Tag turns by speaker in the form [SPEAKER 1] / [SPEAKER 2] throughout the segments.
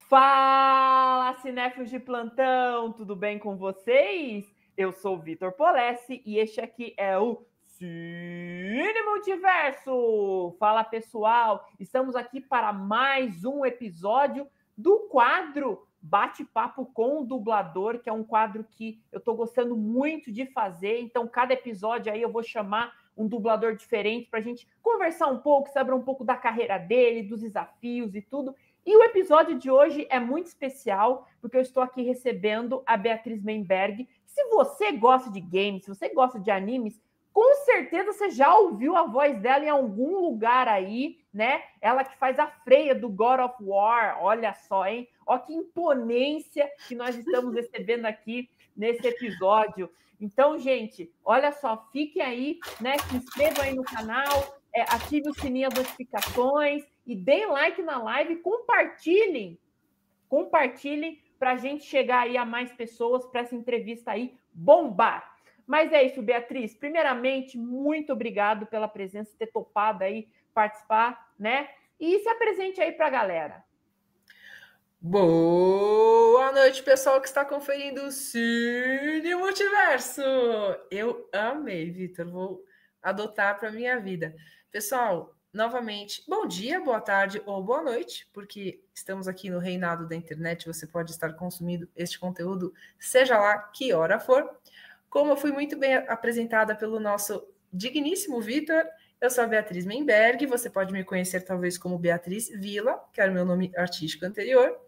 [SPEAKER 1] Fala, cinéfilos de plantão, tudo bem com vocês? Eu sou o Vitor Polessi e este aqui é o Cine Multiverso. Fala, pessoal, estamos aqui para mais um episódio do quadro Bate-Papo com o Dublador, que é um quadro que eu estou gostando muito de fazer. Então, cada episódio aí eu vou chamar um dublador diferente para a gente conversar um pouco, saber um pouco da carreira dele, dos desafios e tudo. E o episódio de hoje é muito especial, porque eu estou aqui recebendo a Beatriz Menberg. Se você gosta de games, se você gosta de animes, com certeza você já ouviu a voz dela em algum lugar aí, né? Ela que faz a Freya do God of War. Olha só, hein? Olha que imponência que nós estamos recebendo aqui nesse episódio. Então, gente, olha só, fiquem aí, né? Se inscrevam aí no canal, ative o sininho, as notificações e deem like na live, compartilhem para a gente chegar aí a mais pessoas, para essa entrevista aí bombar. Mas é isso, Beatriz. Primeiramente, muito obrigado pela presença, ter topado aí participar, né? E se apresente aí para a galera.
[SPEAKER 2] Boa noite, pessoal que está conferindo o Cine Multiverso. Eu amei, Vitor. Vou adotar para minha vida. Pessoal, novamente, bom dia, boa tarde ou boa noite, porque estamos aqui no reinado da internet. Você pode estar consumindo este conteúdo, seja lá que hora for. Como eu fui muito bem apresentada pelo nosso digníssimo Vitor, eu sou a Beatriz Menberg, você pode me conhecer talvez como Beatriz Vila, que era o meu nome artístico anterior.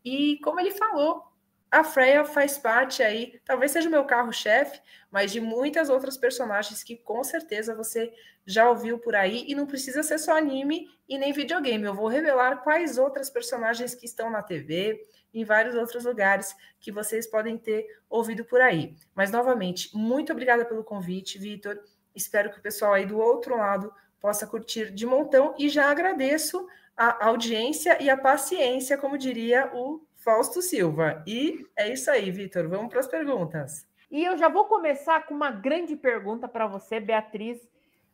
[SPEAKER 2] E como ele falou, a Freya faz parte aí, talvez seja o meu carro-chefe, mas de muitas outras personagens que com certeza você já ouviu por aí, e não precisa ser só anime e nem videogame. Eu vou revelar quais outras personagens que estão na TV, em vários outros lugares que vocês podem ter ouvido por aí. Mas, novamente, muito obrigada pelo convite, Vitor. Espero que o pessoal aí do outro lado possa curtir de montão e já agradeço a audiência e a paciência, como diria o Fausto Silva. E é isso aí, Vitor. Vamos para as perguntas.
[SPEAKER 1] E eu já vou começar com uma grande pergunta para você, Beatriz,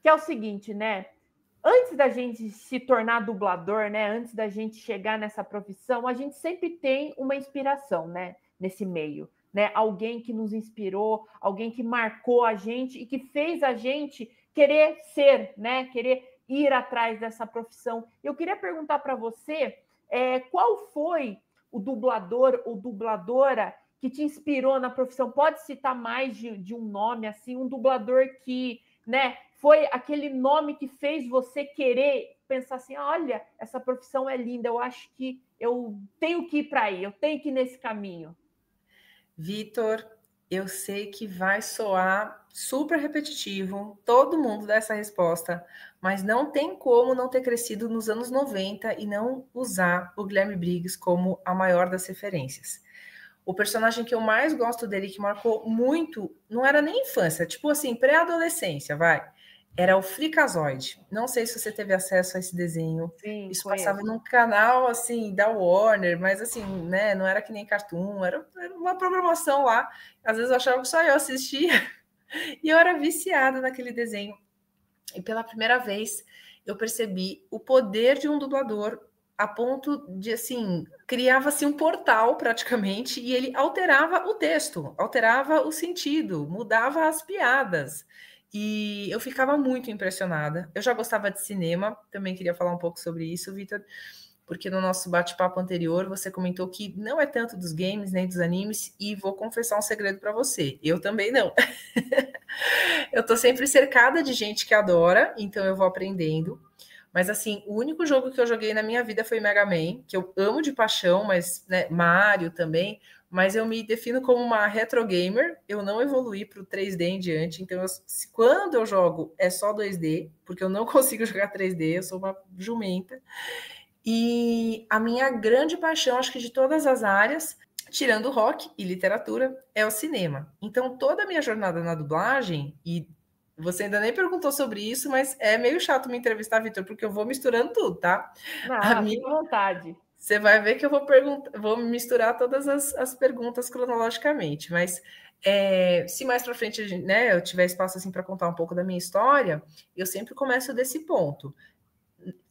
[SPEAKER 1] que é o seguinte, né? Antes da gente se tornar dublador, né? Antes da gente chegar nessa profissão, a gente sempre tem uma inspiração, né? Nesse meio, né? Alguém que nos inspirou, alguém que marcou a gente e que fez a gente querer ser, né? Querer ir atrás dessa profissão. Eu queria perguntar para você, qual foi o dublador ou dubladora que te inspirou na profissão? Pode citar mais de um nome, assim, um dublador que, né, foi aquele nome que fez você querer pensar assim, olha, essa profissão é linda, eu acho que eu tenho que ir para aí, eu tenho que ir nesse caminho.
[SPEAKER 2] Vitor, eu sei que vai soar super repetitivo, todo mundo dá essa resposta, mas não tem como não ter crescido nos anos 90 e não usar o Guilherme Briggs como a maior das referências. O personagem que eu mais gosto dele, que marcou muito, não era nem infância, tipo assim, pré-adolescência, vai. Era o Freakazoid. Não sei se você teve acesso a esse desenho.
[SPEAKER 1] Sim,
[SPEAKER 2] Isso
[SPEAKER 1] conheço.
[SPEAKER 2] passava num canal, assim, da Warner, mas assim, né, não era que nem Cartoon, era uma programação lá. Às vezes eu achava que só eu assistia. E eu era viciada naquele desenho. E pela primeira vez eu percebi o poder de um dublador a ponto de, assim, criava-se um portal praticamente e ele alterava o texto, alterava o sentido, mudava as piadas. E eu ficava muito impressionada. Eu já gostava de cinema, também queria falar um pouco sobre isso, Vitor, porque no nosso bate-papo anterior você comentou que não é tanto dos games nem dos animes, e vou confessar um segredo para você, eu também não. Eu tô sempre cercada de gente que adora, então eu vou aprendendo. Mas assim, o único jogo que eu joguei na minha vida foi Mega Man, que eu amo de paixão, mas né, Mario também. Mas eu me defino como uma retro gamer. Eu não evoluí para o 3D em diante, então quando eu jogo é só 2D, porque eu não consigo jogar 3D, eu sou uma jumenta. E a minha grande paixão, acho que de todas as áreas, tirando rock e literatura, é o cinema. Então, toda a minha jornada na dublagem, e você ainda nem perguntou sobre isso, mas é meio chato me entrevistar, Vitor, porque eu vou misturando tudo, tá? A
[SPEAKER 1] Não,
[SPEAKER 2] minha...
[SPEAKER 1] fica à vontade.
[SPEAKER 2] Você vai ver que eu vou misturar todas as perguntas cronologicamente, mas se mais para frente né, eu tiver espaço assim, para contar um pouco da minha história, eu sempre começo desse ponto.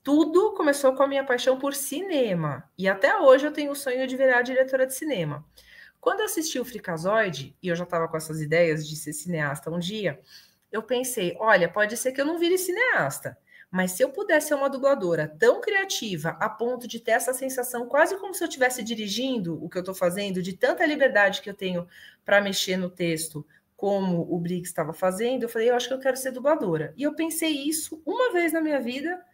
[SPEAKER 2] tudo começou com a minha paixão por cinema. E até hoje eu tenho o sonho de virar diretora de cinema. Quando eu assisti o Freakazoid, e eu já estava com essas ideias de ser cineasta um dia, eu pensei, olha, pode ser que eu não vire cineasta, mas se eu pudesse ser uma dubladora tão criativa a ponto de ter essa sensação, quase como se eu estivesse dirigindo o que eu estou fazendo, de tanta liberdade que eu tenho para mexer no texto, como o Briggs estava fazendo, eu falei, eu acho que eu quero ser dubladora. E eu pensei isso uma vez na minha vida,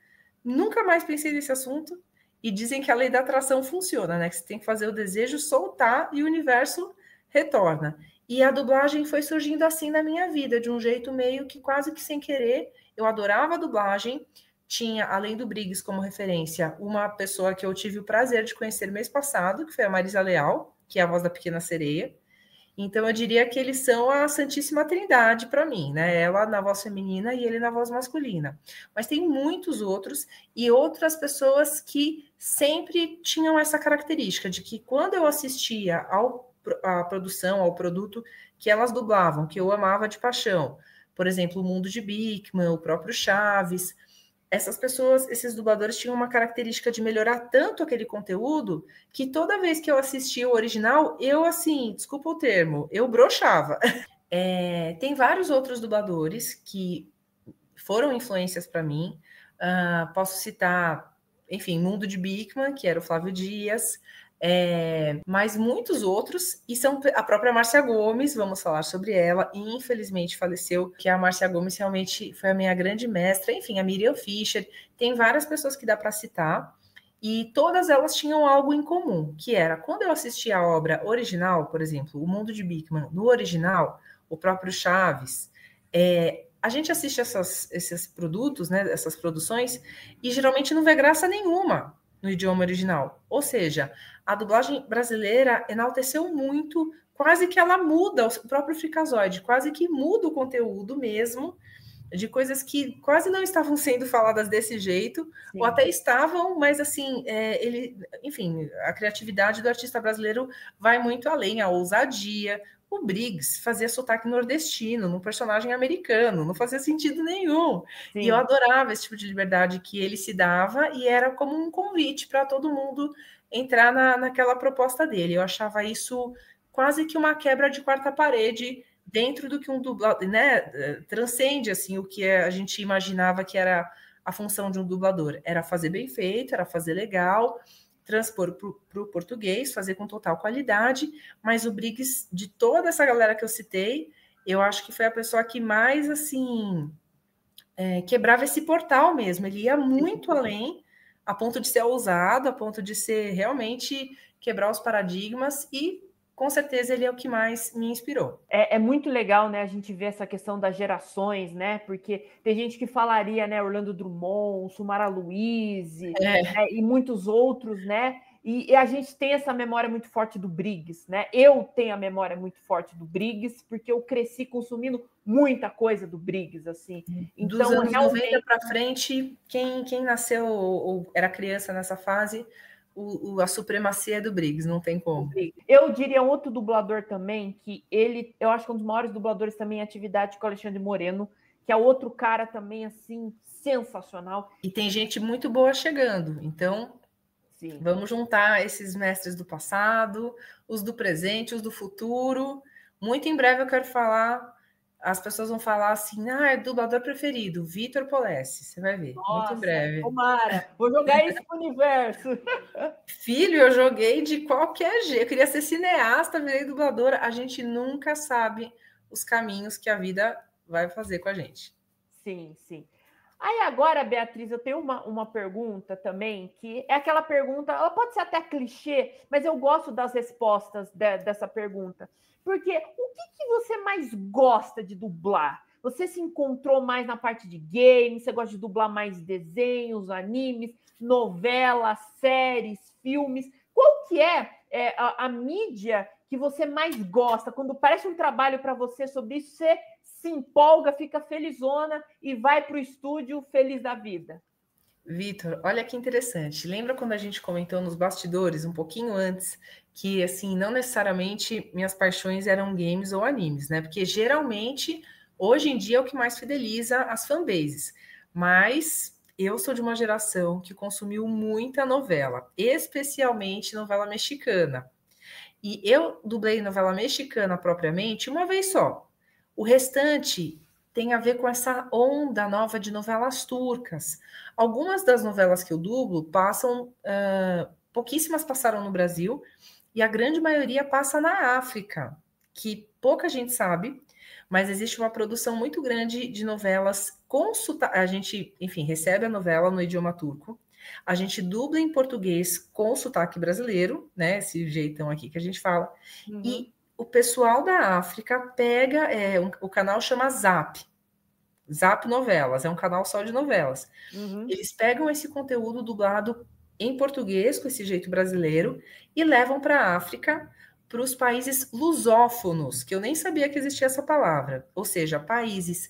[SPEAKER 2] nunca mais pensei nesse assunto, e dizem que a lei da atração funciona, né? Que você tem que fazer o desejo soltar e o universo retorna. E a dublagem foi surgindo assim na minha vida, de um jeito meio que quase que sem querer. Eu adorava a dublagem. Tinha, além do Briggs como referência, uma pessoa que eu tive o prazer de conhecer mês passado, que foi a Marisa Leal, que é a voz da Pequena Sereia. Então, eu diria que eles são a Santíssima Trindade para mim, né? Ela na voz feminina e ele na voz masculina. Mas tem muitos outros e outras pessoas que sempre tinham essa característica de que quando eu assistia à produção, ao produto que elas dublavam, que eu amava de paixão, por exemplo, o Mundo de Bigman, o próprio Chaves, essas pessoas, esses dubladores tinham uma característica de melhorar tanto aquele conteúdo que toda vez que eu assistia o original, eu, assim, desculpa o termo, eu broxava. Tem vários outros dubladores que foram influências para mim. Posso citar, enfim, Mundo de Bigman, que era o Flávio Dias, mas muitos outros, e são a própria Márcia Gomes, vamos falar sobre ela, e infelizmente faleceu, que a Márcia Gomes realmente foi a minha grande mestra, enfim, a Miriam Fischer, tem várias pessoas que dá para citar, e todas elas tinham algo em comum, que era, quando eu assistia a obra original, por exemplo, O Mundo de Bigman, no original, o próprio Chaves, a gente assiste esses produtos, né, essas produções, e geralmente não vê graça nenhuma no idioma original. Ou seja, a dublagem brasileira enalteceu muito, quase que ela muda o próprio Freakazoid, quase que muda o conteúdo mesmo, de coisas que quase não estavam sendo faladas desse jeito, sim, ou até estavam, mas assim, enfim, a criatividade do artista brasileiro vai muito além, a ousadia. O Briggs fazia sotaque nordestino num personagem americano, não fazia sentido nenhum. Sim. E eu adorava esse tipo de liberdade que ele se dava, e era como um convite para todo mundo entrar naquela proposta dele. Eu achava isso quase que uma quebra de quarta parede dentro do que um dublador, né, transcende assim o que a gente imaginava que era a função de um dublador. Era fazer bem feito, era fazer legal, transpor para o português, fazer com total qualidade, mas o Briggs, de toda essa galera que eu citei, eu acho que foi a pessoa que mais, assim, quebrava esse portal mesmo, ele ia muito além, a ponto de ser ousado, a ponto de ser realmente quebrar os paradigmas, e com certeza ele é o que mais me inspirou.
[SPEAKER 1] É muito legal, né, a gente ver essa questão das gerações, né, porque tem gente que falaria, né, Orlando Drummond, Sumara Luiz, né, e muitos outros, né, e a gente tem essa memória muito forte do Briggs, né, eu tenho a memória muito forte do Briggs, porque eu cresci consumindo muita coisa do Briggs, assim.
[SPEAKER 2] Então, dos anos realmente 90 para frente, quem nasceu ou era criança nessa fase, a supremacia é do Briggs, não tem como.
[SPEAKER 1] Eu diria outro dublador também, que eu acho que é um dos maiores dubladores também em atividade, com o Alexandre Moreno, que é outro cara também, assim, sensacional.
[SPEAKER 2] E tem gente muito boa chegando, então sim, vamos juntar esses mestres do passado, os do presente, os do futuro. Muito em breve eu quero falar, as pessoas vão falar assim, é dublador preferido, Vitor Polessi, você vai ver, nossa, muito em breve.
[SPEAKER 1] Tomara, vou jogar isso pro universo.
[SPEAKER 2] Filho, eu joguei de qualquer jeito, eu queria ser cineasta, virei dubladora, a gente nunca sabe os caminhos que a vida vai fazer com a gente.
[SPEAKER 1] Sim, sim. Aí agora, Beatriz, eu tenho uma pergunta também, que é aquela pergunta, ela pode ser até clichê, mas eu gosto das respostas dessa pergunta. Porque o que você mais gosta de dublar? Você se encontrou mais na parte de games? Você gosta de dublar mais desenhos, animes, novelas, séries, filmes? Qual que é a mídia que você mais gosta? Quando parece um trabalho para você sobre isso, você se empolga, fica felizona e vai para o estúdio feliz da vida.
[SPEAKER 2] Vitor, olha que interessante. Lembra quando a gente comentou nos bastidores, um pouquinho antes, que assim, não necessariamente minhas paixões eram games ou animes, né? Porque geralmente, hoje em dia, é o que mais fideliza as fanbases. Mas eu sou de uma geração que consumiu muita novela, especialmente novela mexicana. E eu dublei novela mexicana propriamente uma vez só. O restante tem a ver com essa onda nova de novelas turcas. Algumas das novelas que eu dublo passam, pouquíssimas passaram no Brasil, e a grande maioria passa na África, que pouca gente sabe, mas existe uma produção muito grande de novelas com sotaque. A gente, enfim, recebe a novela no idioma turco, a gente dubla em português com sotaque brasileiro, né? Esse jeitão aqui que a gente fala, e o pessoal da África pega, o canal chama Zap, Zap Novelas, é um canal só de novelas. Eles pegam esse conteúdo dublado em português, com esse jeito brasileiro, e levam para a África, para os países lusófonos, que eu nem sabia que existia essa palavra, ou seja, países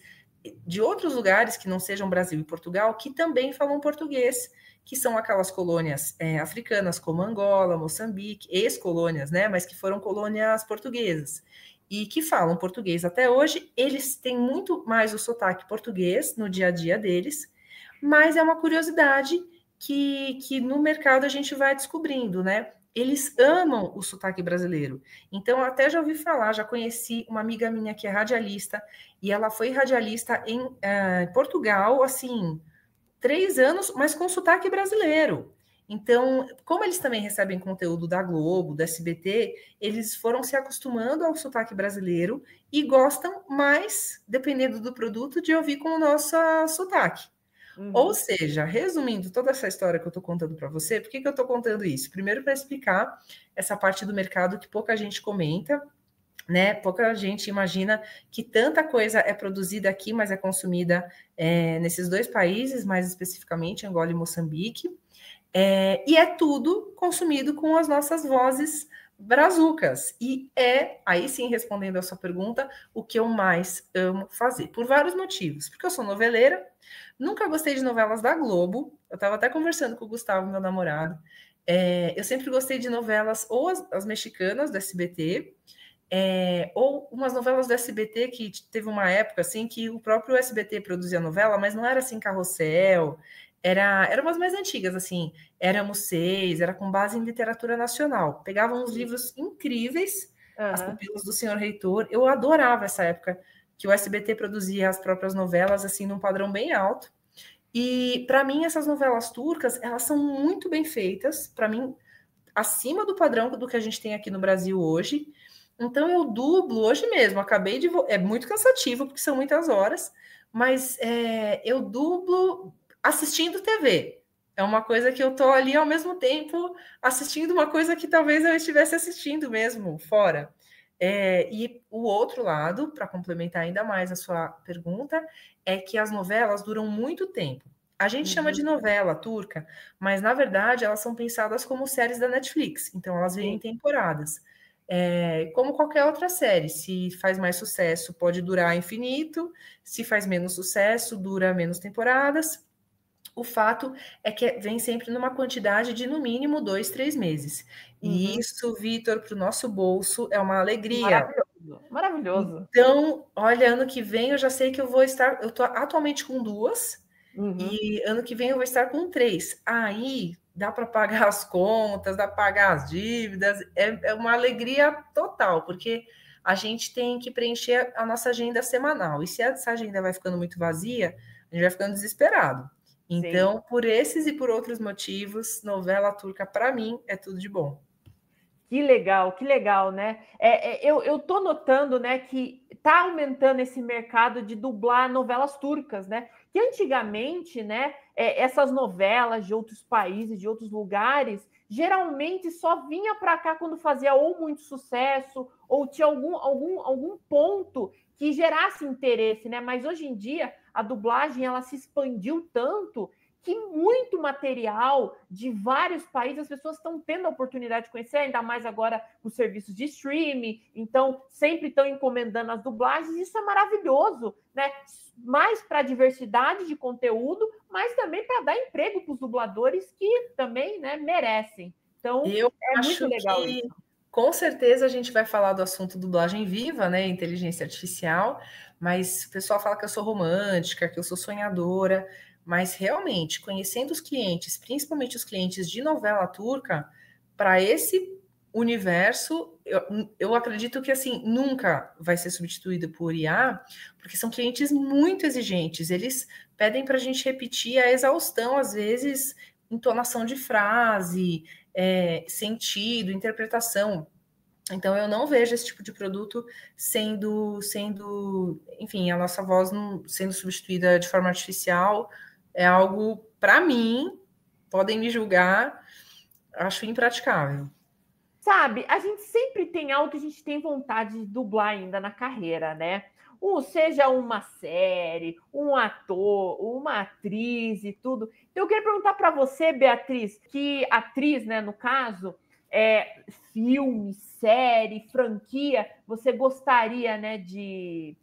[SPEAKER 2] de outros lugares que não sejam Brasil e Portugal, que também falam português, que são aquelas colônias africanas, como Angola, Moçambique, ex-colônias, né, mas que foram colônias portuguesas, e que falam português até hoje. Eles têm muito mais o sotaque português no dia a dia deles, mas é uma curiosidade que no mercado a gente vai descobrindo, né? Eles amam o sotaque brasileiro. Então, até já ouvi falar, já conheci uma amiga minha que é radialista, e ela foi radialista em Portugal, assim, 3 anos, mas com sotaque brasileiro. Então, como eles também recebem conteúdo da Globo, da SBT, eles foram se acostumando ao sotaque brasileiro e gostam mais, dependendo do produto, de ouvir com o nosso sotaque. Ou seja, resumindo toda essa história que eu estou contando para você, por que eu estou contando isso? Primeiro, para explicar essa parte do mercado que pouca gente comenta, né? Pouca gente imagina que tanta coisa é produzida aqui, mas é consumida nesses 2 países, mais especificamente Angola e Moçambique, e é tudo consumido com as nossas vozes brazucas. E aí sim, respondendo a sua pergunta, o que eu mais amo fazer, por vários motivos. Porque eu sou noveleira, nunca gostei de novelas da Globo, eu estava até conversando com o Gustavo, meu namorado, eu sempre gostei de novelas, ou as mexicanas do SBT, ou umas novelas do SBT que teve uma época assim que o próprio SBT produzia novela, mas não era assim Carrossel, era umas mais antigas, assim, Éramos Seis, era com base em literatura nacional. Pegavam uns livros incríveis, As Pupilas do Senhor Reitor. Eu adorava essa época que o SBT produzia as próprias novelas, assim, num padrão bem alto. E, para mim, essas novelas turcas, elas são muito bem feitas, para mim, acima do padrão do que a gente tem aqui no Brasil hoje. Então, eu dublo hoje mesmo, acabei de... É muito cansativo, porque são muitas horas, mas eu dublo assistindo TV. É uma coisa que eu tô ali ao mesmo tempo assistindo uma coisa que talvez eu estivesse assistindo mesmo, fora. E o outro lado, para complementar ainda mais a sua pergunta, é que as novelas duram muito tempo. A gente chama de novela turca, mas na verdade elas são pensadas como séries da Netflix, então elas vêm em temporadas. Como qualquer outra série, se faz mais sucesso, pode durar infinito, se faz menos sucesso, dura menos temporadas. O fato é que vem sempre numa quantidade de, no mínimo, 2, 3 meses. E isso, Vitor, para o nosso bolso é uma alegria.
[SPEAKER 1] Maravilhoso, maravilhoso.
[SPEAKER 2] Então, olha, ano que vem eu já sei que eu estou atualmente com 2, e ano que vem eu vou estar com 3. Aí dá para pagar as contas, dá para pagar as dívidas, é uma alegria total, porque a gente tem que preencher a nossa agenda semanal. E se essa agenda vai ficando muito vazia, a gente vai ficando desesperado. Então, sim, por esses e por outros motivos, novela turca, para mim, é tudo de bom.
[SPEAKER 1] Que legal, né? Eu tô notando, né, que tá aumentando esse mercado de dublar novelas turcas, né? Que antigamente, né, essas novelas de outros países, de outros lugares, geralmente só vinha para cá quando fazia ou muito sucesso ou tinha algum ponto que gerasse interesse, né? Mas hoje em dia a dublagem ela se expandiu tanto que muito material de vários países as pessoas estão tendo a oportunidade de conhecer, ainda mais agora os serviços de streaming, então sempre estão encomendando as dublagens, isso é maravilhoso, né? Mais para a diversidade de conteúdo, mas também para dar emprego para os dubladores que também, né, merecem. Então, é muito legal isso.
[SPEAKER 2] Com certeza a gente vai falar do assunto dublagem viva, né, inteligência artificial, mas o pessoal fala que eu sou romântica, que eu sou sonhadora, Mas realmente, conhecendo os clientes, principalmente os clientes de novela turca, para esse universo, eu acredito que assim nunca vai ser substituído por IA, porque são clientes muito exigentes. Eles pedem para a gente repetir a exaustão, às vezes, entonação de frase, sentido, interpretação. Então, eu não vejo esse tipo de produto enfim, a nossa voz sendo substituída de forma artificial. É algo, para mim, podem me julgar, acho impraticável.
[SPEAKER 1] Sabe, a gente sempre tem algo que a gente tem vontade de dublar ainda na carreira, né? Seja uma série, um ator, uma atriz e tudo. Então, eu queria perguntar para você, Beatriz, que atriz, né, no caso, filme, série, franquia, você gostaria, né, de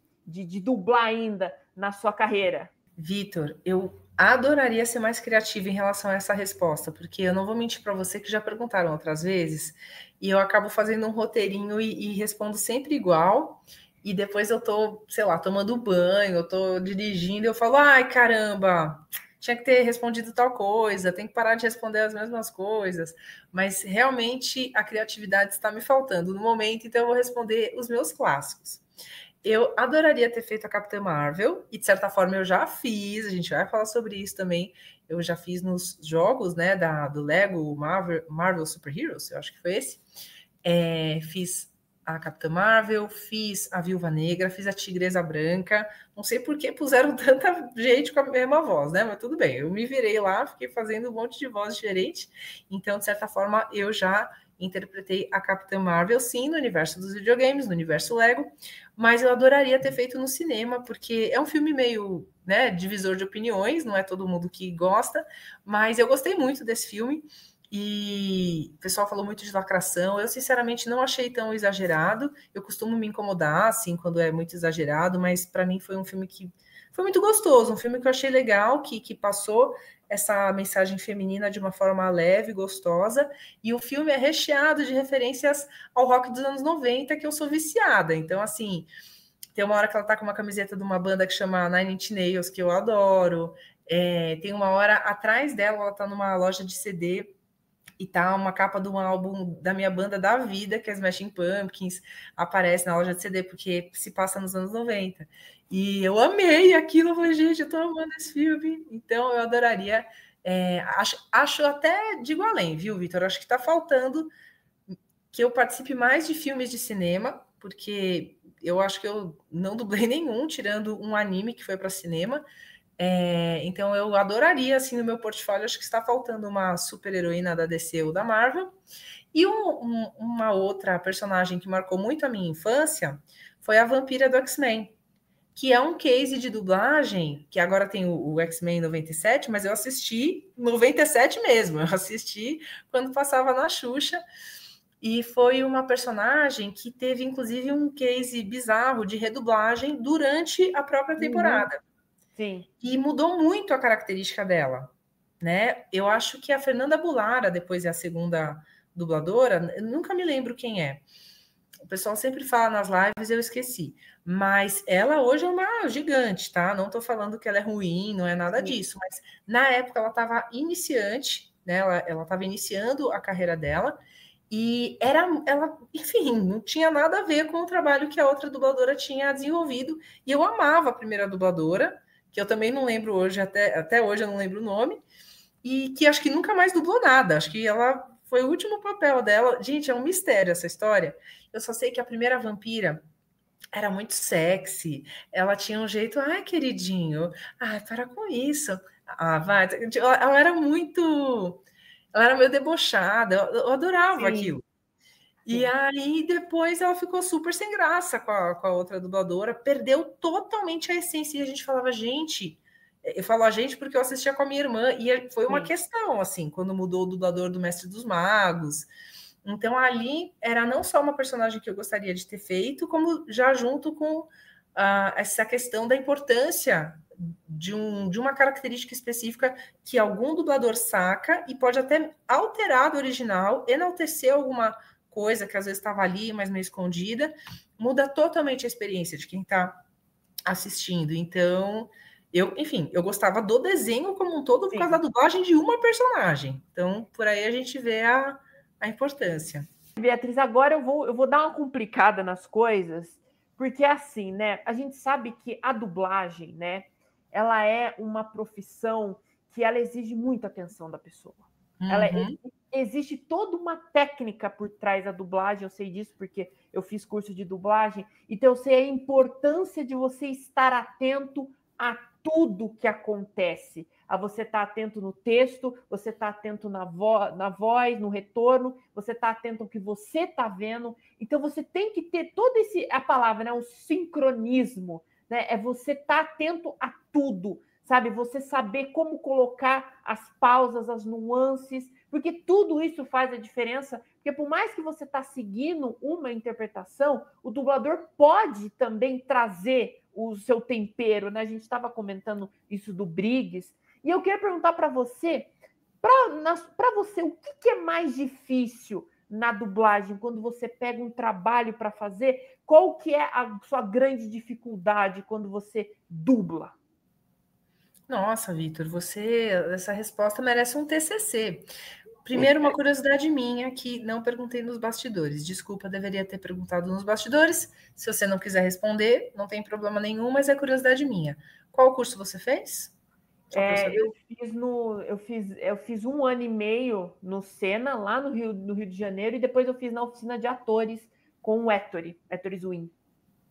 [SPEAKER 1] dublar ainda na sua carreira?
[SPEAKER 2] Vitor, eu adoraria ser mais criativa em relação a essa resposta, porque eu não vou mentir para você que já perguntaram outras vezes, e eu acabo fazendo um roteirinho e respondo sempre igual, e depois eu tô, sei lá, tomando banho, eu tô dirigindo, e eu falo, ai, caramba, tinha que ter respondido tal coisa, tem que parar de responder as mesmas coisas, mas realmente a criatividade está me faltando no momento, então eu vou responder os meus clássicos. Eu adoraria ter feito a Capitã Marvel, e de certa forma eu já fiz, a gente vai falar sobre isso também. Eu já fiz nos jogos, né, do Lego Marvel Super Heroes, eu acho que foi esse. Fiz a Capitã Marvel, fiz a Viúva Negra, fiz a Tigresa Branca. Não sei por que puseram tanta gente com a mesma voz, né? Mas tudo bem, eu me virei lá, fiquei fazendo um monte de voz diferente. Então, de certa forma, eu já interpretei a Capitã Marvel, sim, no universo dos videogames, no universo Lego, mas eu adoraria ter feito no cinema, porque é um filme meio, né, divisor de opiniões, não é todo mundo que gosta, mas eu gostei muito desse filme, e o pessoal falou muito de lacração, eu sinceramente não achei tão exagerado, eu costumo me incomodar, assim, quando é muito exagerado, mas para mim foi um filme que foi muito gostoso, um filme que eu achei legal, que passou essa mensagem feminina de uma forma leve, gostosa, e o filme é recheado de referências ao rock dos anos 90, que eu sou viciada. Então, assim, tem uma hora que ela tá com uma camiseta de uma banda que chama Nine Inch Nails, que eu adoro. Tem uma hora atrás dela, ela tá numa loja de CD e tá uma capa de um álbum da minha banda da vida, que é Smashing Pumpkins, aparece na loja de CD, porque se passa nos anos 90. E eu amei aquilo, eu falei, gente, eu tô amando esse filme, então eu adoraria. Acho até, digo além, viu, Vitor? Acho que tá faltando que eu participe mais de filmes de cinema, porque eu acho que eu não dublei nenhum, tirando um anime que foi para cinema. Então eu adoraria, assim, no meu portfólio, acho que está faltando uma super-heroína da DC ou da Marvel. E uma outra personagem que marcou muito a minha infância foi a Vampira do X-Men, que é um case de dublagem, que agora tem o X-Men 97, mas eu assisti 97 mesmo, eu assisti quando passava na Xuxa, e foi uma personagem que teve, inclusive, um case bizarro de redublagem durante a própria temporada.
[SPEAKER 1] Sim.
[SPEAKER 2] E mudou muito a característica dela, né? Eu acho que a Fernanda Bulara, depois é a segunda dubladora, eu nunca me lembro quem é. O pessoal sempre fala nas lives, eu esqueci. Mas ela hoje é uma gigante, tá? Não tô falando que ela é ruim, não é nada disso. Mas na época ela estava iniciante, né? Ela estava iniciando a carreira dela. E ela, enfim, não tinha nada a ver com o trabalho que a outra dubladora tinha desenvolvido. E eu amava a primeira dubladora, que eu também não lembro hoje, até hoje eu não lembro o nome, e que acho que nunca mais dublou nada. Acho que ela foi o último papel dela. Gente, é um mistério essa história. Eu só sei que a primeira vampira era muito sexy. Ela tinha um jeito, ai, queridinho, ai, para com isso. Ah, vai. Ela era muito. Ela era meio debochada, eu adorava aquilo. E aí depois ela ficou super sem graça com a outra dubladora, perdeu totalmente a essência. E a gente falava, gente, eu falo a gente porque eu assistia com a minha irmã, e foi uma questão, assim, quando mudou o dublador do Mestre dos Magos. Então ali era não só uma personagem que eu gostaria de ter feito, como já junto com essa questão da importância de uma característica específica que algum dublador saca e pode até alterar do original, enaltecer alguma coisa que às vezes estava ali, mas meio escondida, muda totalmente a experiência de quem está assistindo. Então, enfim, eu gostava do desenho como um todo por
[SPEAKER 1] Sim.
[SPEAKER 2] causa da dublagem de uma personagem. Então, por aí a gente vê a importância.
[SPEAKER 1] Beatriz, agora eu vou dar uma complicada nas coisas, porque assim, né? A gente sabe que a dublagem, né? Ela é uma profissão que ela exige muita atenção da pessoa.
[SPEAKER 2] Uhum.
[SPEAKER 1] Existe toda uma técnica por trás da dublagem, eu sei disso porque eu fiz curso de dublagem, então eu sei a importância de você estar atento a tudo que acontece, a você estar atento no texto, você estar atento na voz, no retorno, você estar atento ao que você está vendo. Então você tem que ter todo a palavra, né, o sincronismo, né? É você estar atento a tudo, sabe? Você saber como colocar as pausas, as nuances, porque tudo isso faz a diferença. Porque por mais que você está seguindo uma interpretação, o dublador pode também trazer o seu tempero, né? A gente estava comentando isso do Briggs, e eu queria perguntar para você, para você, o que é mais difícil na dublagem quando você pega um trabalho para fazer? Qual que é a sua grande dificuldade quando você dubla?
[SPEAKER 2] Nossa, Vitor, essa resposta merece um TCC. Primeiro, uma curiosidade minha que não perguntei nos bastidores. Desculpa, deveria ter perguntado nos bastidores. Se você não quiser responder, não tem problema nenhum, mas é curiosidade minha. Qual curso você fez? Só para eu saber.
[SPEAKER 1] Eu fiz 1 ano e meio no Sena, lá no Rio de Janeiro, e depois eu fiz na oficina de atores com o Ettore Zwin.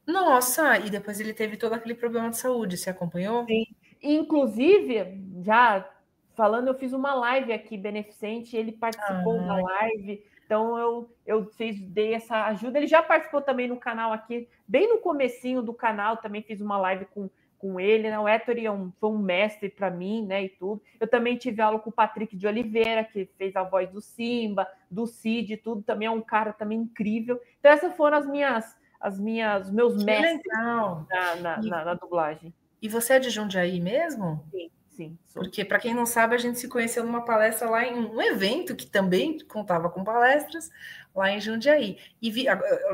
[SPEAKER 2] Nossa, e depois ele teve todo aquele problema de saúde, você acompanhou?
[SPEAKER 1] Sim. Inclusive, já falando, eu fiz uma live aqui beneficente, ele participou da
[SPEAKER 2] Ah,
[SPEAKER 1] live, então dei essa ajuda. Ele já participou também no canal aqui, bem no comecinho do canal, também fiz uma live com ele, né? O Ettore foi um mestre para mim, né? E tudo. Eu também tive aula com o Patrick de Oliveira, que fez a voz do Simba, do Cid, e tudo. Também é um cara também incrível. Então, essas foram os meus
[SPEAKER 2] que
[SPEAKER 1] mestres
[SPEAKER 2] legal.
[SPEAKER 1] na dublagem.
[SPEAKER 2] E você é de Jundiaí mesmo?
[SPEAKER 1] Sim, sim, sou.
[SPEAKER 2] Porque, para quem não sabe, a gente se conheceu numa palestra lá em um evento que também contava com palestras lá em Jundiaí.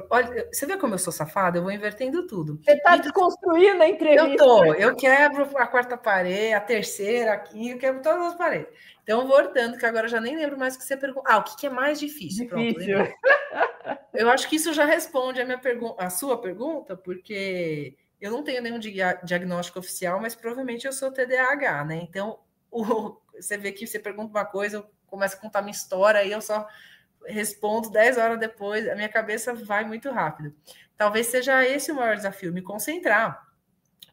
[SPEAKER 2] Olha, você vê como eu sou safada? Eu vou invertendo tudo.
[SPEAKER 1] Você está
[SPEAKER 2] Vitor,
[SPEAKER 1] desconstruindo a entrevista.
[SPEAKER 2] eu quebro a quarta parede, a terceira, a quinta, eu quebro todas as paredes. Então, eu vou voltando, que agora eu já nem lembro mais o que você perguntou. O que é mais difícil? Pronto,
[SPEAKER 1] Difícil.
[SPEAKER 2] lembrei. Eu acho que isso já responde a sua pergunta, porque eu não tenho nenhum diagnóstico oficial, mas provavelmente eu sou TDAH, né? Então, você vê que você pergunta uma coisa, eu começo a contar minha história e eu só respondo 10 horas depois, a minha cabeça vai muito rápido. Talvez seja esse o maior desafio, me concentrar,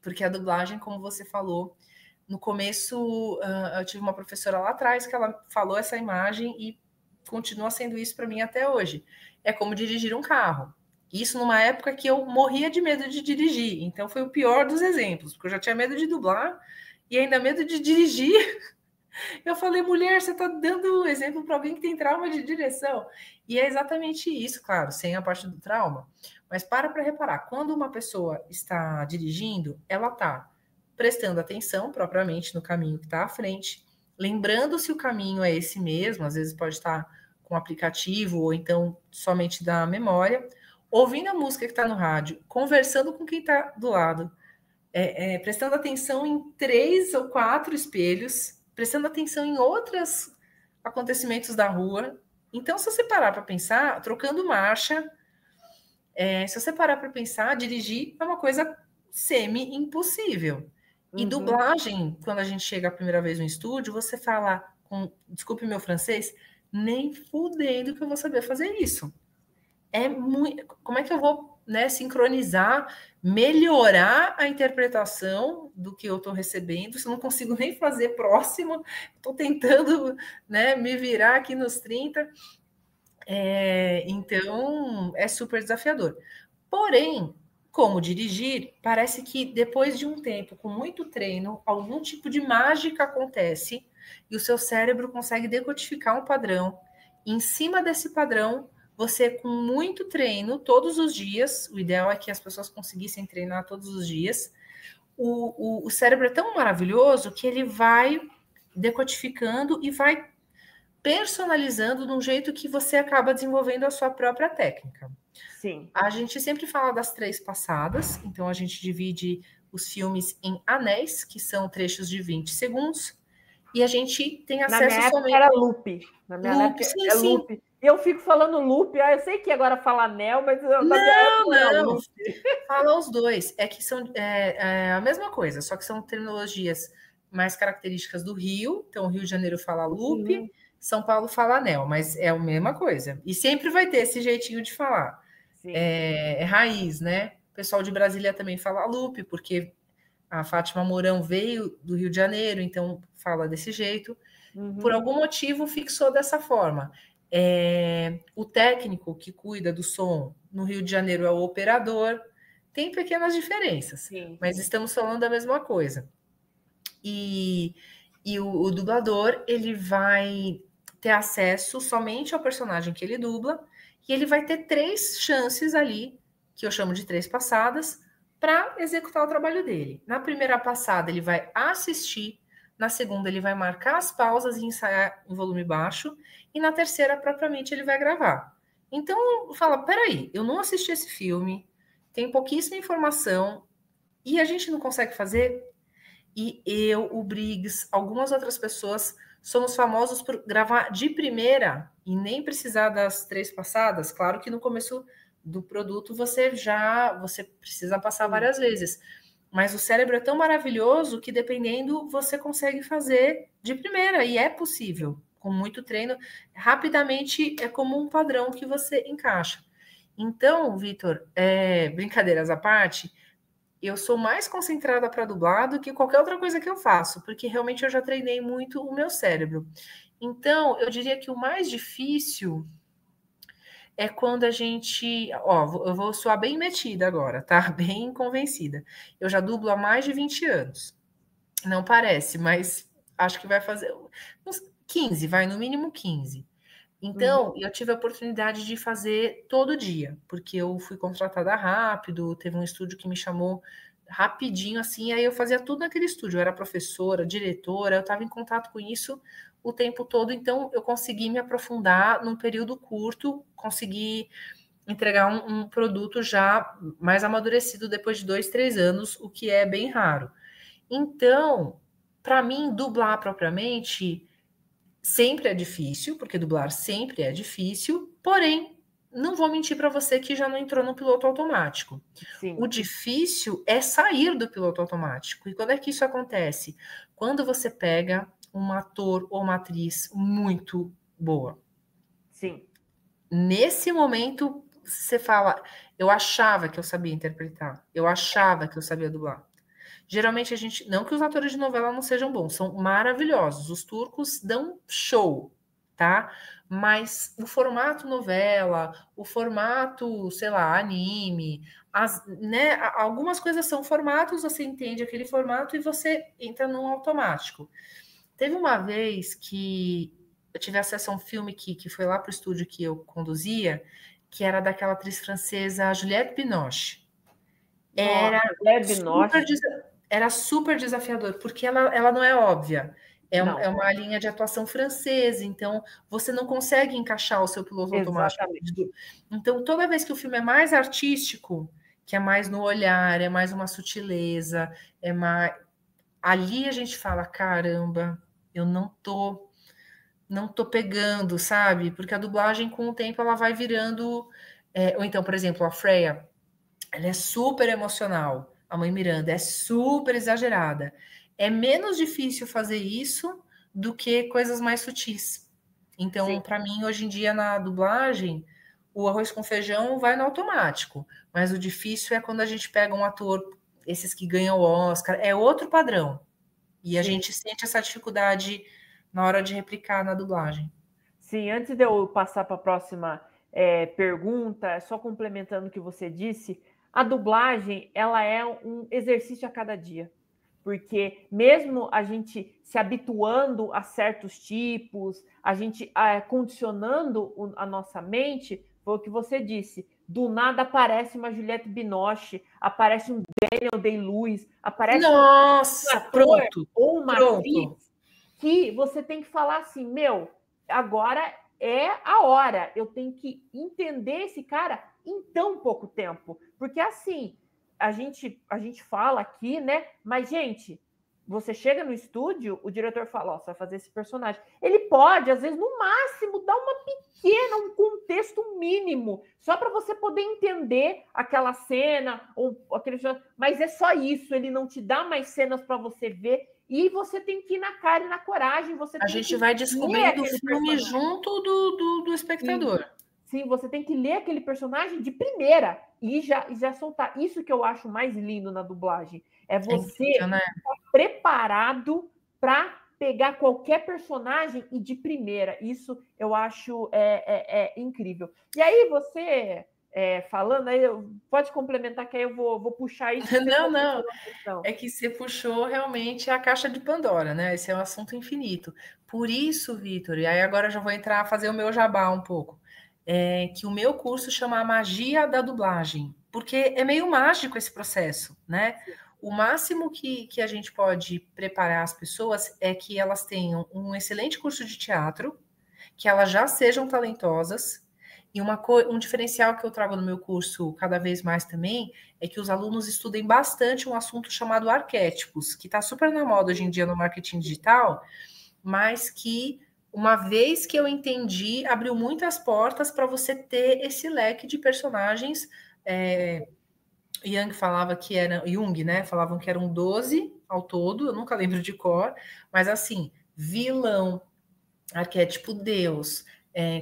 [SPEAKER 2] porque a dublagem, como você falou, no começo eu tive uma professora lá atrás que ela falou essa imagem e continua sendo isso para mim até hoje. É como dirigir um carro. Isso numa época que eu morria de medo de dirigir. Então foi o pior dos exemplos, porque eu já tinha medo de dublar e ainda medo de dirigir. Eu falei, mulher, você está dando exemplo para alguém que tem trauma de direção. E é exatamente isso, claro, sem a parte do trauma. Mas para reparar, quando uma pessoa está dirigindo, ela está prestando atenção propriamente no caminho que está à frente, lembrando se o caminho é esse mesmo, às vezes pode estar com aplicativo ou então somente da memória, ouvindo a música que está no rádio, conversando com quem está do lado, prestando atenção em 3 ou 4 espelhos, prestando atenção em outros acontecimentos da rua. Então, se você parar para pensar, trocando marcha, se você parar para pensar, dirigir é uma coisa semi-impossível. E dublagem, quando a gente chega a primeira vez no estúdio, você fala, desculpe meu francês, nem fudendo que eu vou saber fazer isso. Como é que eu vou, né, sincronizar, melhorar a interpretação do que eu estou recebendo, se eu não consigo nem fazer próximo, estou tentando, né, me virar aqui nos 30. Então, é super desafiador. Porém, como dirigir, parece que depois de um tempo, com muito treino, algum tipo de mágica acontece e o seu cérebro consegue decodificar um padrão. E em cima desse padrão, você, com muito treino, todos os dias, o ideal é que as pessoas conseguissem treinar todos os dias, o cérebro é tão maravilhoso que ele vai decodificando e vai personalizando de um jeito que você acaba desenvolvendo a sua própria técnica.
[SPEAKER 1] Sim.
[SPEAKER 2] A gente sempre fala das 3 passadas, então a gente divide os filmes em anéis, que são trechos de 20 segundos, e a gente tem acesso
[SPEAKER 1] Na minha época
[SPEAKER 2] somente...
[SPEAKER 1] era loop. Na minha
[SPEAKER 2] Loop,
[SPEAKER 1] época
[SPEAKER 2] sim,
[SPEAKER 1] é
[SPEAKER 2] sim.
[SPEAKER 1] loop. E eu fico falando loop. Eu sei que agora fala anel, mas na minha época era
[SPEAKER 2] Não,
[SPEAKER 1] loop.
[SPEAKER 2] fala os dois. É que são a mesma coisa, só que são terminologias mais características do Rio. Então, Rio de Janeiro fala loop, São Paulo fala anel, mas é a mesma coisa. E sempre vai ter esse jeitinho de falar.
[SPEAKER 1] Sim.
[SPEAKER 2] É raiz, né? O pessoal de Brasília também fala loop, porque a Fátima Mourão veio do Rio de Janeiro, então fala desse jeito. Por algum motivo fixou dessa forma. O técnico que cuida do som no Rio de Janeiro é o operador. Tem pequenas diferenças,
[SPEAKER 1] Sim,
[SPEAKER 2] mas
[SPEAKER 1] sim.
[SPEAKER 2] estamos falando da mesma coisa. E o dublador, ele vai ter acesso somente ao personagem que ele dubla, e ele vai ter 3 chances ali, que eu chamo de 3 passadas, para executar o trabalho dele. Na primeira passada, ele vai assistir, na segunda, ele vai marcar as pausas e ensaiar em volume baixo, e na terceira, propriamente, ele vai gravar. Então, fala, peraí, eu não assisti esse filme, tem pouquíssima informação, e a gente não consegue fazer. E eu, o Briggs, algumas outras pessoas, somos famosos por gravar de primeira e nem precisar das 3 passadas. Claro que no começo do produto você precisa passar várias vezes. Mas o cérebro é tão maravilhoso que, dependendo, você consegue fazer de primeira. E é possível, com muito treino. Rapidamente é como um padrão que você encaixa. Então, Vitor, brincadeiras à parte, eu sou mais concentrada para dublar do que qualquer outra coisa que eu faço, porque realmente eu já treinei muito o meu cérebro. Então, eu diria que o mais difícil é quando a gente... Ó, eu vou soar bem metida agora, tá? Bem convencida. Eu já dublo há mais de 20 anos. Não parece, mas acho que vai fazer uns 15, vai no mínimo 15. Então, eu tive a oportunidade de fazer todo dia, porque eu fui contratada rápido, teve um estúdio que me chamou rapidinho, assim, aí eu fazia tudo naquele estúdio. Eu era professora, diretora, eu estava em contato com isso o tempo todo, então eu consegui me aprofundar num período curto, consegui entregar um produto já mais amadurecido depois de 2, 3 anos, o que é bem raro. Então, para mim, dublar propriamente sempre é difícil, porque dublar sempre é difícil, porém, não vou mentir para você que já não entrou no piloto automático.
[SPEAKER 1] Sim.
[SPEAKER 2] O difícil é sair do piloto automático. E quando é que isso acontece? Quando você pega um ator ou uma atriz muito boa.
[SPEAKER 1] Sim.
[SPEAKER 2] Nesse momento, você fala, eu achava que eu sabia interpretar, eu achava que eu sabia dublar. Geralmente a gente, não que os atores de novela não sejam bons, são maravilhosos. Os turcos dão show, tá? Mas o formato novela, o formato, sei lá, anime, né, algumas coisas são formatos, você entende aquele formato e você entra num automático. Teve uma vez que eu tive acesso a um filme que foi lá para o estúdio que eu conduzia, que era daquela atriz francesa Juliette Binoche. Era super, era super desafiador, porque ela não é óbvia. É uma linha de atuação francesa, então você não consegue encaixar o seu piloto automático.
[SPEAKER 1] Exatamente.
[SPEAKER 2] Então, toda vez que o filme é mais artístico, que é mais no olhar, é mais uma sutileza, é mais... Ali a gente fala, caramba, eu não tô pegando, sabe? Porque a dublagem, com o tempo, ela vai virando... ou então, por exemplo, a Freya, ela é super emocional. A mãe Miranda é super exagerada. É menos difícil fazer isso do que coisas mais sutis. Então, para mim, hoje em dia, na dublagem, o arroz com feijão vai no automático. Mas o difícil é quando a gente pega um ator, esses que ganham o Oscar, é outro padrão. E a gente sente essa dificuldade na hora de replicar na dublagem.
[SPEAKER 1] Sim, antes de eu passar para a próxima pergunta, só complementando o que você disse, a dublagem ela é um exercício a cada dia. Porque mesmo a gente se habituando a certos tipos, a gente condicionando a nossa mente, foi o que você disse, do nada aparece uma Juliette Binoche, aparece um Daniel Day-Lewis, aparece
[SPEAKER 2] Nossa,
[SPEAKER 1] um ator
[SPEAKER 2] pronto,
[SPEAKER 1] ou uma
[SPEAKER 2] pronto.
[SPEAKER 1] atriz que você tem que falar assim, meu, agora é a hora, eu tenho que entender esse cara em tão pouco tempo. Porque assim, a gente fala aqui, né? Mas, gente, você chega no estúdio, o diretor fala, ó, você vai fazer esse personagem. Ele pode, às vezes, no máximo, dar um contexto mínimo, só para você poder entender aquela cena, ou aquele... Mas é só isso, ele não te dá mais cenas para você ver, e você tem que ir na cara e na coragem.
[SPEAKER 2] A gente vai descobrindo o filme junto do espectador.
[SPEAKER 1] Sim, você tem que ler aquele personagem de primeira e já soltar. Isso que eu acho mais lindo na dublagem. É você estar preparado para pegar qualquer personagem e de primeira. Isso eu acho incrível. E aí você... falando aí, pode complementar que aí eu vou puxar isso.
[SPEAKER 2] Não. É que você puxou realmente a caixa de Pandora, né? Esse é um assunto infinito. Por isso, Vitor, e aí agora eu já vou entrar a fazer o meu jabá um pouco. Que o meu curso chama A Magia da Dublagem, porque é meio mágico esse processo, né? O máximo que a gente pode preparar as pessoas é que elas tenham um excelente curso de teatro, que elas já sejam talentosas. E um diferencial que eu trago no meu curso cada vez mais também é que os alunos estudem bastante um assunto chamado arquétipos, que está super na moda hoje em dia no marketing digital, mas que, uma vez que eu entendi, abriu muitas portas para você ter esse leque de personagens. Jung falava que era... Jung, né? Falavam que eram 12 ao todo, eu nunca lembro de cor, mas assim, vilão, arquétipo Deus,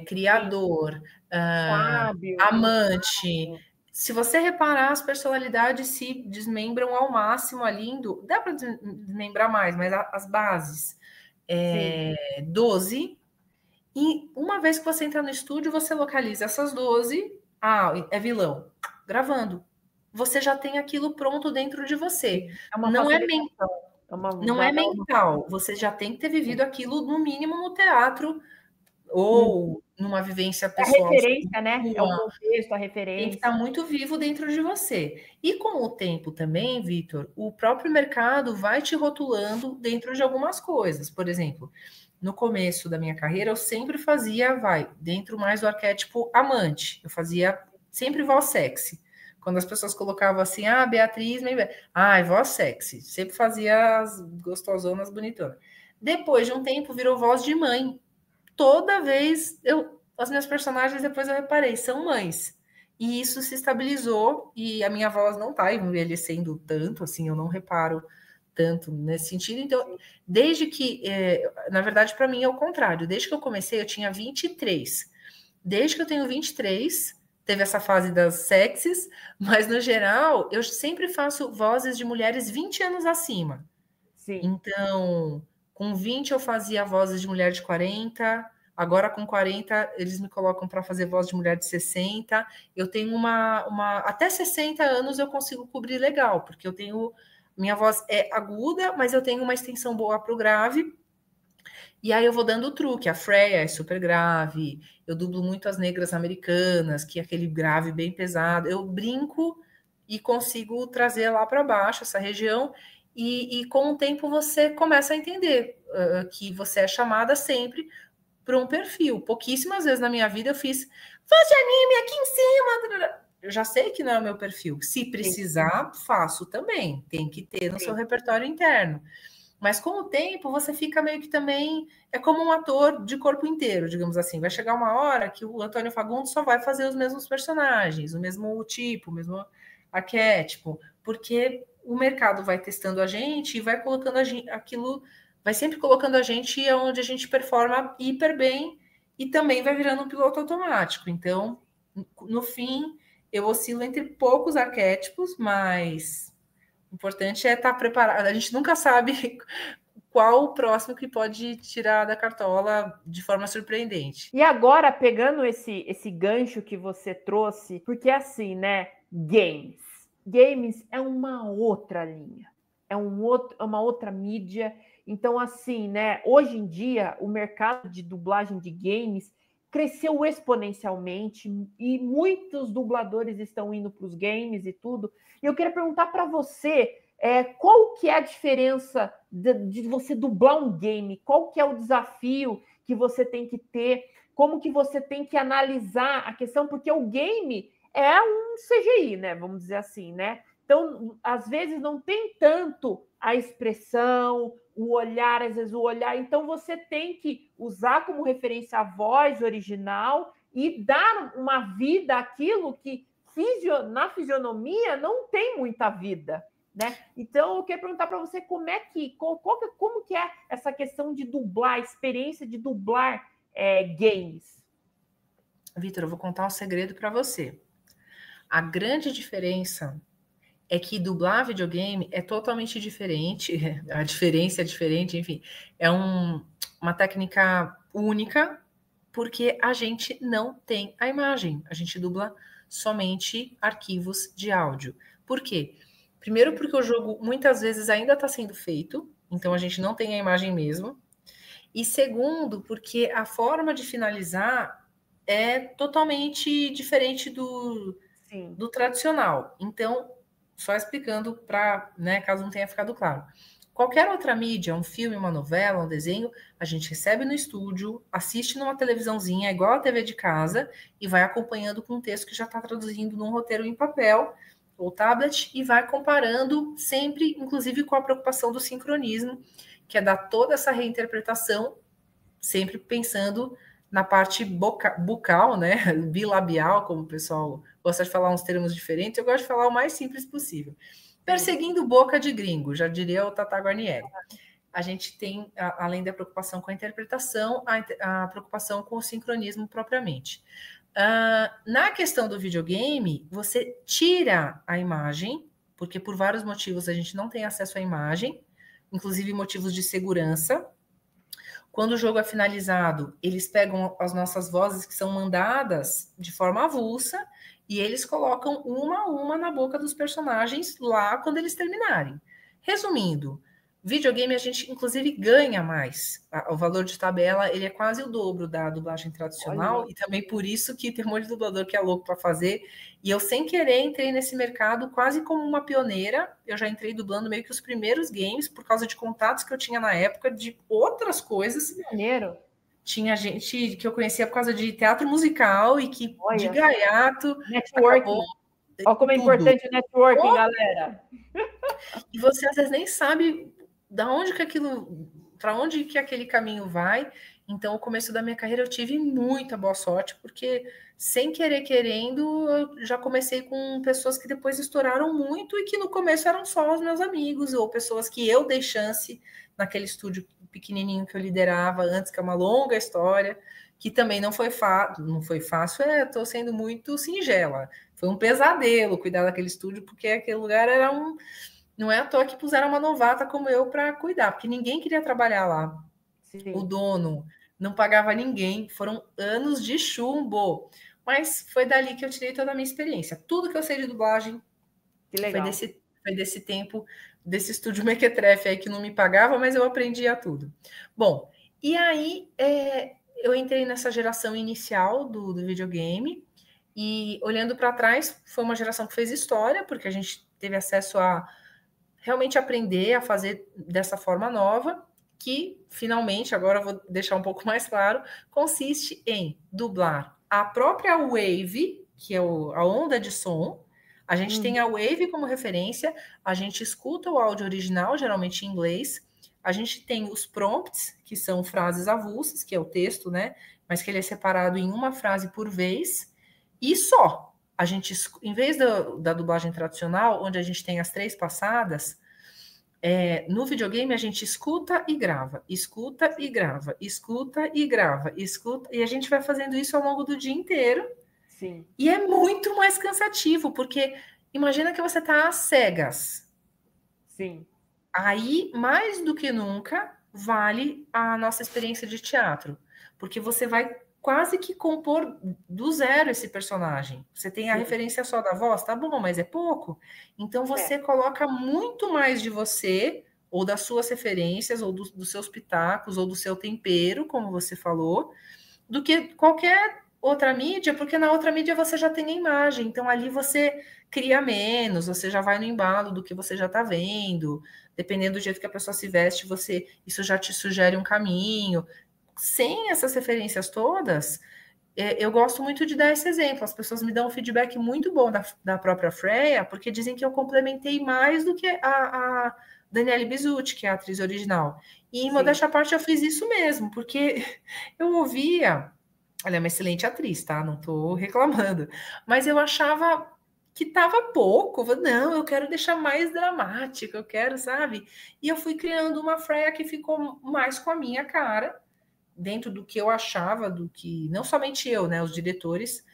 [SPEAKER 2] criador, amante. Se você reparar, as personalidades se desmembram ao máximo ali, dá para desmembrar mais, mas as bases 12. E uma vez que você entra no estúdio, você localiza essas 12. É vilão. Gravando. Você já tem aquilo pronto dentro de você. Não é mental. Não é mental. Você já tem que ter vivido aquilo, no mínimo, no teatro ou numa vivência pessoal.
[SPEAKER 1] É a referência, né? É o contexto, a referência.
[SPEAKER 2] Tem que estar muito vivo dentro de você. E com o tempo também, Vitor, o próprio mercado vai te rotulando dentro de algumas coisas. Por exemplo, no começo da minha carreira, eu sempre fazia, dentro mais do arquétipo amante. Eu fazia sempre voz sexy. Quando as pessoas colocavam assim, Beatriz, voz sexy. Sempre fazia as gostosonas bonitonas. Depois de um tempo, virou voz de mãe. Toda vez, as minhas personagens, depois eu reparei, são mães. E isso se estabilizou, e a minha voz não tá envelhecendo tanto, assim, eu não reparo tanto nesse sentido. Então, desde que, na verdade, para mim é o contrário. Desde que eu comecei, eu tinha 23. Desde que eu tenho 23, teve essa fase das sexys, mas, no geral, eu sempre faço vozes de mulheres 20 anos acima. Sim. Então, com 20 eu fazia vozes de mulher de 40, agora com 40 eles me colocam para fazer voz de mulher de 60. Eu tenho até 60 anos eu consigo cobrir legal, porque eu tenho... Minha voz é aguda, mas eu tenho uma extensão boa para o grave. E aí eu vou dando o truque. A Freya é super grave. Eu dublo muito as negras americanas, que é aquele grave bem pesado. Eu brinco e consigo trazer lá para baixo essa região. E com o tempo você começa a entender que você é chamada sempre para um perfil. Pouquíssimas vezes na minha vida eu fiz voz de anime aqui em cima. Eu já sei que não é o meu perfil. Se precisar, faço também. Tem que ter no seu repertório interno. Mas com o tempo você fica meio que também... É como um ator de corpo inteiro, digamos assim. Vai chegar uma hora que o Antônio Fagundes só vai fazer os mesmos personagens, o mesmo tipo, o mesmo arquétipo, porque o mercado vai testando a gente e vai colocando aquilo, vai sempre colocando a gente onde a gente performa hiper bem e também vai virando um piloto automático. Então, no fim, eu oscilo entre poucos arquétipos, mas o importante é estar preparado. A gente nunca sabe qual o próximo que pode tirar da cartola de forma surpreendente.
[SPEAKER 1] E agora, pegando esse gancho que você trouxe, porque assim, né? Games é uma outra linha, é uma outra mídia. Então, assim, né? Hoje em dia, o mercado de dublagem de games cresceu exponencialmente e muitos dubladores estão indo para os games e tudo. E eu queria perguntar para você qual que é a diferença de você dublar um game? Qual que é o desafio que você tem que ter? Como que você tem que analisar a questão? Porque o game é um CGI, né? Vamos dizer assim, né? Então, às vezes, não tem tanto a expressão, o olhar, às vezes o olhar. Então, você tem que usar como referência a voz original e dar uma vida àquilo que na fisionomia não tem muita vida. Né? Então, eu quero perguntar para você como que é essa questão de dublar, a experiência de dublar games.
[SPEAKER 2] Vitor, eu vou contar um segredo para você. A grande diferença é que dublar videogame é totalmente diferente, a diferença é diferente, enfim, é uma técnica única, porque a gente não tem a imagem, a gente dubla somente arquivos de áudio. Por quê? Primeiro, porque o jogo muitas vezes ainda está sendo feito, então a gente não tem a imagem mesmo. E segundo, porque a forma de finalizar é totalmente diferente do tradicional. Então, só explicando para, né, caso não tenha ficado claro. Qualquer outra mídia, um filme, uma novela, um desenho, a gente recebe no estúdio, assiste numa televisãozinha, igual a TV de casa, e vai acompanhando com um texto que já está traduzindo num roteiro em papel ou tablet, e vai comparando sempre, inclusive com a preocupação do sincronismo, que é dar toda essa reinterpretação, sempre pensando na parte bucal, né, bilabial, como o pessoal gosta de falar uns termos diferentes, eu gosto de falar o mais simples possível. Perseguindo boca de gringo, já diria o Tata Guarnieri. A gente tem, além da preocupação com a interpretação, a preocupação com o sincronismo propriamente. Na questão do videogame, você tira a imagem, porque por vários motivos a gente não tem acesso à imagem, inclusive motivos de segurança. Quando o jogo é finalizado, eles pegam as nossas vozes que são mandadas de forma avulsa e eles colocam uma a uma na boca dos personagens lá quando eles terminarem. Resumindo, videogame a gente inclusive ganha mais. O valor de tabela ele é quase o dobro da dublagem tradicional. Olha. E também por isso que tem um monte de dublador que é louco para fazer. E eu sem querer entrei nesse mercado quase como uma pioneira. Eu já entrei dublando meio que os primeiros games por causa de contatos que eu tinha na época de outras coisas.
[SPEAKER 1] Maneiro.
[SPEAKER 2] Tinha gente que eu conhecia por causa de teatro musical e que
[SPEAKER 1] olha,
[SPEAKER 2] de gaiato
[SPEAKER 1] networking. Olha como é importante o networking, galera.
[SPEAKER 2] E você às vezes nem sabe da onde que aquilo, para onde que aquele caminho vai. Então, o começo da minha carreira eu tive muita boa sorte, porque sem querer querendo, eu já comecei com pessoas que depois estouraram muito e que no começo eram só os meus amigos ou pessoas que eu dei chance naquele estúdio pequenininho que eu liderava antes, que é uma longa história, que também não foi fácil, estou sendo muito singela. Foi um pesadelo cuidar daquele estúdio, porque aquele lugar era não é à toa que puseram uma novata como eu para cuidar, porque ninguém queria trabalhar lá. Sim. O dono não pagava ninguém, foram anos de chumbo. Mas foi dali que eu tirei toda a minha experiência. Tudo que eu sei de dublagem foi desse tempo, desse estúdio mequetrefe aí que não me pagava, mas eu aprendia tudo. Bom, e aí eu entrei nessa geração inicial do videogame, e olhando para trás, foi uma geração que fez história, porque a gente teve acesso a realmente aprender a fazer dessa forma nova, que finalmente, agora eu vou deixar um pouco mais claro, consiste em dublar a própria wave, que é a onda de som. A gente tem a wave como referência, a gente escuta o áudio original, geralmente em inglês, a gente tem os prompts, que são frases avulsas, que é o texto, né? Mas que ele é separado em uma frase por vez, e só. A gente, em vez da dublagem tradicional, onde a gente tem as 3 passadas, no videogame a gente escuta e grava, escuta e grava, escuta e grava, escuta, e a gente vai fazendo isso ao longo do dia inteiro.
[SPEAKER 1] Sim.
[SPEAKER 2] E é muito mais cansativo, porque imagina que você está às cegas.
[SPEAKER 1] Sim.
[SPEAKER 2] Aí, mais do que nunca, vale a nossa experiência de teatro, porque você vai quase que compor do zero esse personagem. Você tem a referência só da voz, tá bom, mas é pouco. Então você coloca muito mais de você, ou das suas referências, ou dos seus pitacos, ou do seu tempero, como você falou, do que qualquer outra mídia, porque na outra mídia você já tem a imagem. Então ali você cria menos, você já vai no embalo do que você já está vendo. Dependendo do jeito que a pessoa se veste, isso já te sugere um caminho. Sem essas referências todas, eu gosto muito de dar esse exemplo. As pessoas me dão um feedback muito bom da própria Freya, porque dizem que eu complementei mais do que a Daniele Bizzuti, que é a atriz original. E, em modéstia à parte, eu fiz isso mesmo, porque eu ouvia... Ela é uma excelente atriz, tá? Não tô reclamando. Mas eu achava que tava pouco. Não, eu quero deixar mais dramático, eu quero, sabe? E eu fui criando uma Freya que ficou mais com a minha cara, dentro do que eu achava, do que... Não somente eu, né? Os diretores,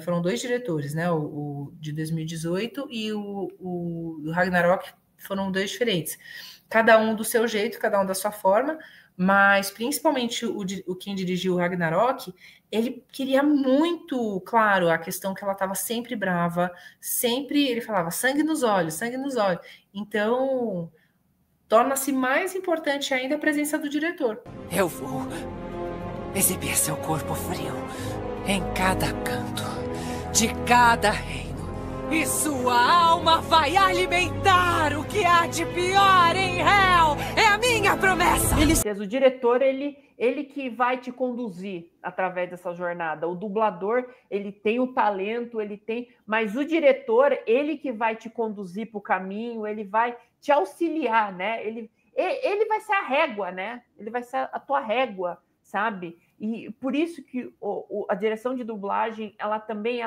[SPEAKER 2] foram 2 diretores, né? O de 2018 e o do Ragnarok foram 2 diferentes. Cada um do seu jeito, cada um da sua forma, mas principalmente quem dirigiu o Ragnarok, ele queria muito, claro, a questão que ela estava sempre brava, sempre ele falava sangue nos olhos, sangue nos olhos. Então, torna-se mais importante ainda a presença do diretor.
[SPEAKER 3] Eu vou exibir seu corpo frio em cada canto de cada reino. E sua alma vai alimentar o que há de pior em Hell. É a minha promessa.
[SPEAKER 1] O diretor, ele que vai te conduzir através dessa jornada. O dublador, ele tem o talento, ele tem... Mas o diretor, ele que vai te conduzir para o caminho, ele vai te auxiliar, né? Ele vai ser a régua, né? Ele vai ser a tua régua, sabe? E por isso que a direção de dublagem, ela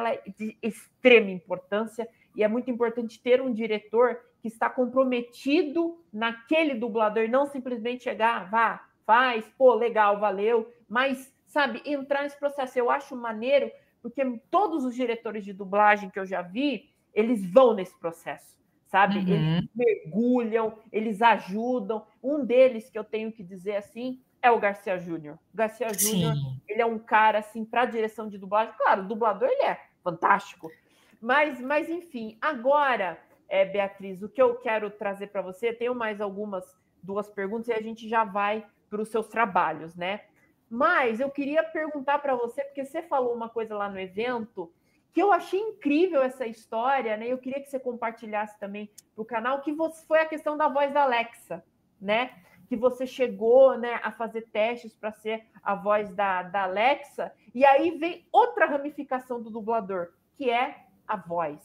[SPEAKER 1] é de extrema importância, e é muito importante ter um diretor que está comprometido naquele dublador, não simplesmente chegar, vá, faz, pô, legal, valeu, mas, sabe, entrar nesse processo. Eu acho maneiro, porque todos os diretores de dublagem que eu já vi, eles vão nesse processo, sabe?
[SPEAKER 2] Uhum.
[SPEAKER 1] Eles mergulham, eles ajudam. Um deles, que eu tenho que dizer assim, é o Garcia Júnior. O Garcia Júnior, ele é um cara, assim, para direção de dublagem. Claro, o dublador, ele é fantástico. Mas enfim, agora, Beatriz, o que eu quero trazer para você, tenho mais duas perguntas e a gente já vai para os seus trabalhos, né? Mas eu queria perguntar para você, porque você falou uma coisa lá no evento, que eu achei incrível essa história, né? Eu queria que você compartilhasse também para o canal, que foi a questão da voz da Alexa, né? Que você chegou, né, a fazer testes para ser a voz da Alexa, e aí vem outra ramificação do dublador, que é a voz.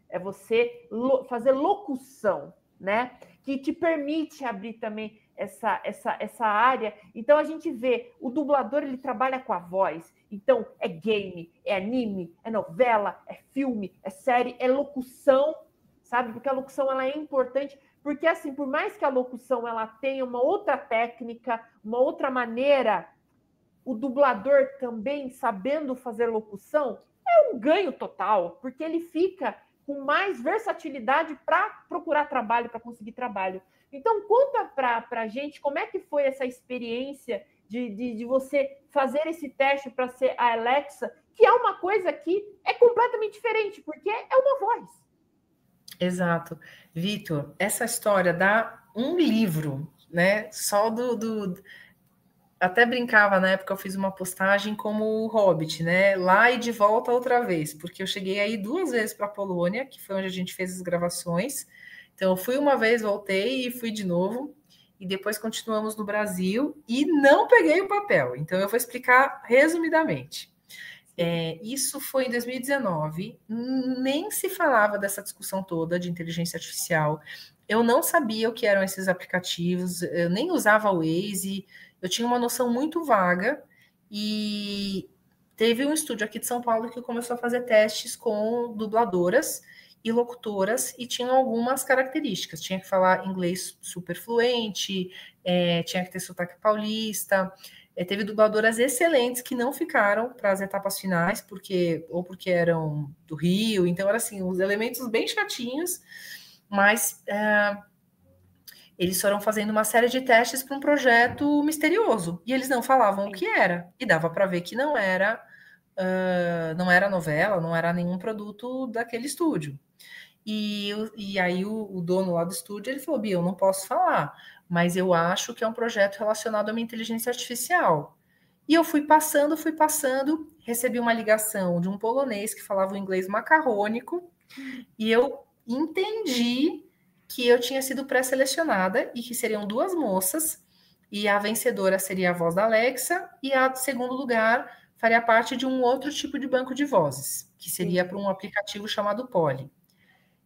[SPEAKER 1] É você fazer locução, né? Que te permite abrir também essa área. Então, a gente vê, o dublador, ele trabalha com a voz. Então, é game, é anime, é novela, é filme, é série, é locução, sabe? Porque a locução, ela é importante. Porque, assim, por mais que a locução ela tenha uma outra técnica, uma outra maneira, o dublador também, sabendo fazer locução, é um ganho total, porque ele fica com mais versatilidade para procurar trabalho, para conseguir trabalho. Então, conta para a gente como é que foi essa experiência de você fazer esse teste para ser a Alexa, que é uma coisa que é completamente diferente, porque é uma voz.
[SPEAKER 2] Exato. Vitor, essa história dá um livro, né? Só Até brincava na época, eu fiz uma postagem como o Hobbit, né? Lá e de volta outra vez, porque eu cheguei aí 2 vezes para a Polônia, que foi onde a gente fez as gravações. Então, eu fui uma vez, voltei e fui de novo. E depois continuamos no Brasil e não peguei o papel. Então, eu vou explicar resumidamente. Isso foi em 2019, nem se falava dessa discussão toda de inteligência artificial. Eu não sabia o que eram esses aplicativos, eu nem usava o Waze, eu tinha uma noção muito vaga, e teve um estúdio aqui de São Paulo que começou a fazer testes com dubladoras e locutoras, e tinham algumas características. Tinha que falar inglês super fluente, tinha que ter sotaque paulista. Teve dubladoras excelentes que não ficaram para as etapas finais, porque eram do Rio, então era assim, os elementos bem chatinhos, mas eles foram fazendo uma série de testes para um projeto misterioso, e eles não falavam o que era, e dava para ver que não era novela, não era nenhum produto daquele estúdio. E aí o dono lá do estúdio, ele falou, Bia, eu não posso falar, mas eu acho que é um projeto relacionado a uma inteligência artificial. E eu fui passando, recebi uma ligação de um polonês que falava um inglês macarrônico, e eu entendi que eu tinha sido pré-selecionada e que seriam 2 moças, e a vencedora seria a voz da Alexa, e a segundo lugar faria parte de um outro tipo de banco de vozes, que seria para um aplicativo chamado Poly.